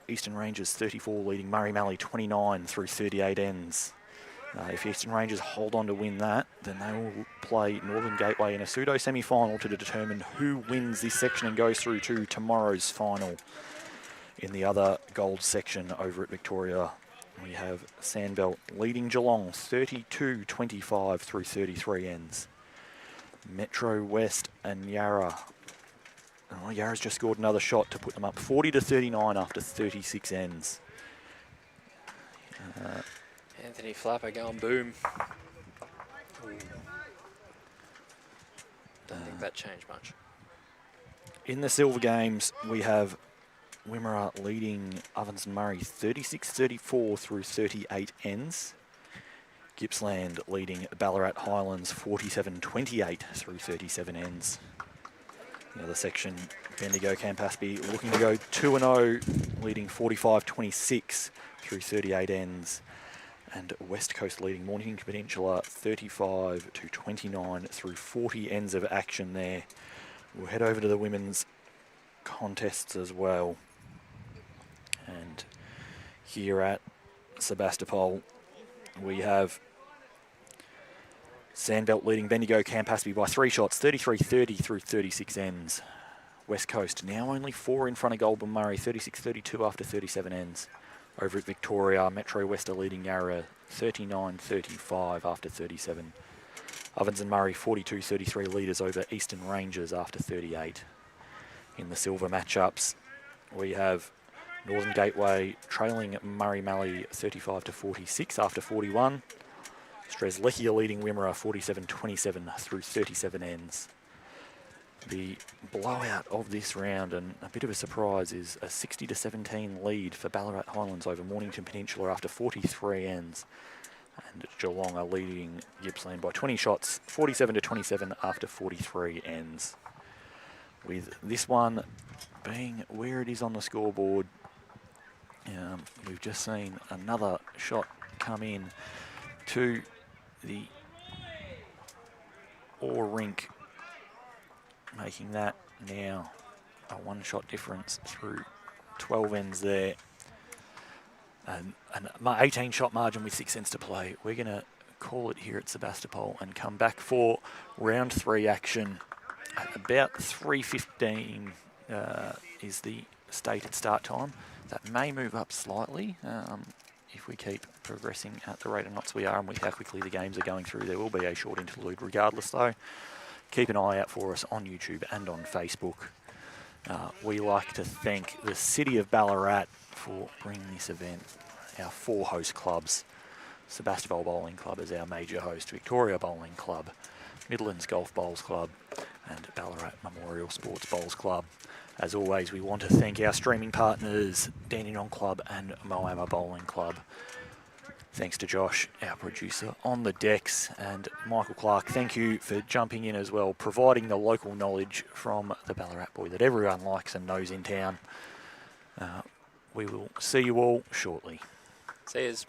Eastern Rangers 34 leading Murray Mallee 29 through 38 ends. If Eastern Rangers hold on to win that, then they will play Northern Gateway in a pseudo semi-final to determine who wins this section and goes through to tomorrow's final. In the other gold section over at Victoria, we have Sandbelt leading Geelong 32-25 through 33 ends. Metro West and Yarra. Oh, Yarra's just scored another shot to put them up 40-39 after 36 ends. Anthony Flapper going boom. Don't think that changed much. In the silver games, we have Wimmera leading Ovens and Murray 36-34 through 38 ends. Gippsland leading Ballarat Highlands 47-28 through 37 ends. The other section, Bendigo Campaspe looking to go 2-0, leading 45-26 through 38 ends. And West Coast leading Mornington Peninsula 35-29 through 40 ends of action there. We'll head over to the women's contests as well. And here at Sebastopol, we have Sandbelt leading Bendigo Campaspe by 3 shots, 33-30 through 36 ends. West Coast now only 4 in front of Goulburn Murray, 36-32 after 37 ends. Over at Victoria, Metro West are leading Yarra 39-35 after 37. Ovens and Murray 42-33 leaders over Eastern Rangers after 38. In the silver matchups, we have Northern Gateway trailing Murray Mallee 35-46 after 41. Strzelecki leading Wimmera 47-27 through 37 ends. The blowout of this round, and a bit of a surprise, is a 60-17 lead for Ballarat Highlands over Mornington Peninsula after 43 ends. And Geelong are leading Gippsland by 20 shots, 47-27 after 43 ends. With this one being where it is on the scoreboard, we've just seen another shot come in to the Rink, making that now a 1-shot difference through 12 ends there. And an 18-shot margin with 6 ends to play. We're going to call it here at Sebastopol and come back for round 3 action. At about 3:15 is the stated start time. That may move up slightly if we keep progressing at the rate of knots we are, and with how quickly the games are going through. There will be a short interlude regardless though. Keep an eye out for us on YouTube and on Facebook. We like to thank the City of Ballarat for bringing this event. Our 4 host clubs: Sebastopol Bowling Club as our major host, Victoria Bowling Club, Midlands Golf Bowls Club, and Ballarat Memorial Sports Bowls Club. As always, we want to thank our streaming partners, Dandenong Club and Moama Bowling Club. Thanks to Josh, our producer, on the decks, and Michael Clark, thank you for jumping in as well, providing the local knowledge from the Ballarat boy that everyone likes and knows in town. We will see you all shortly. See yous.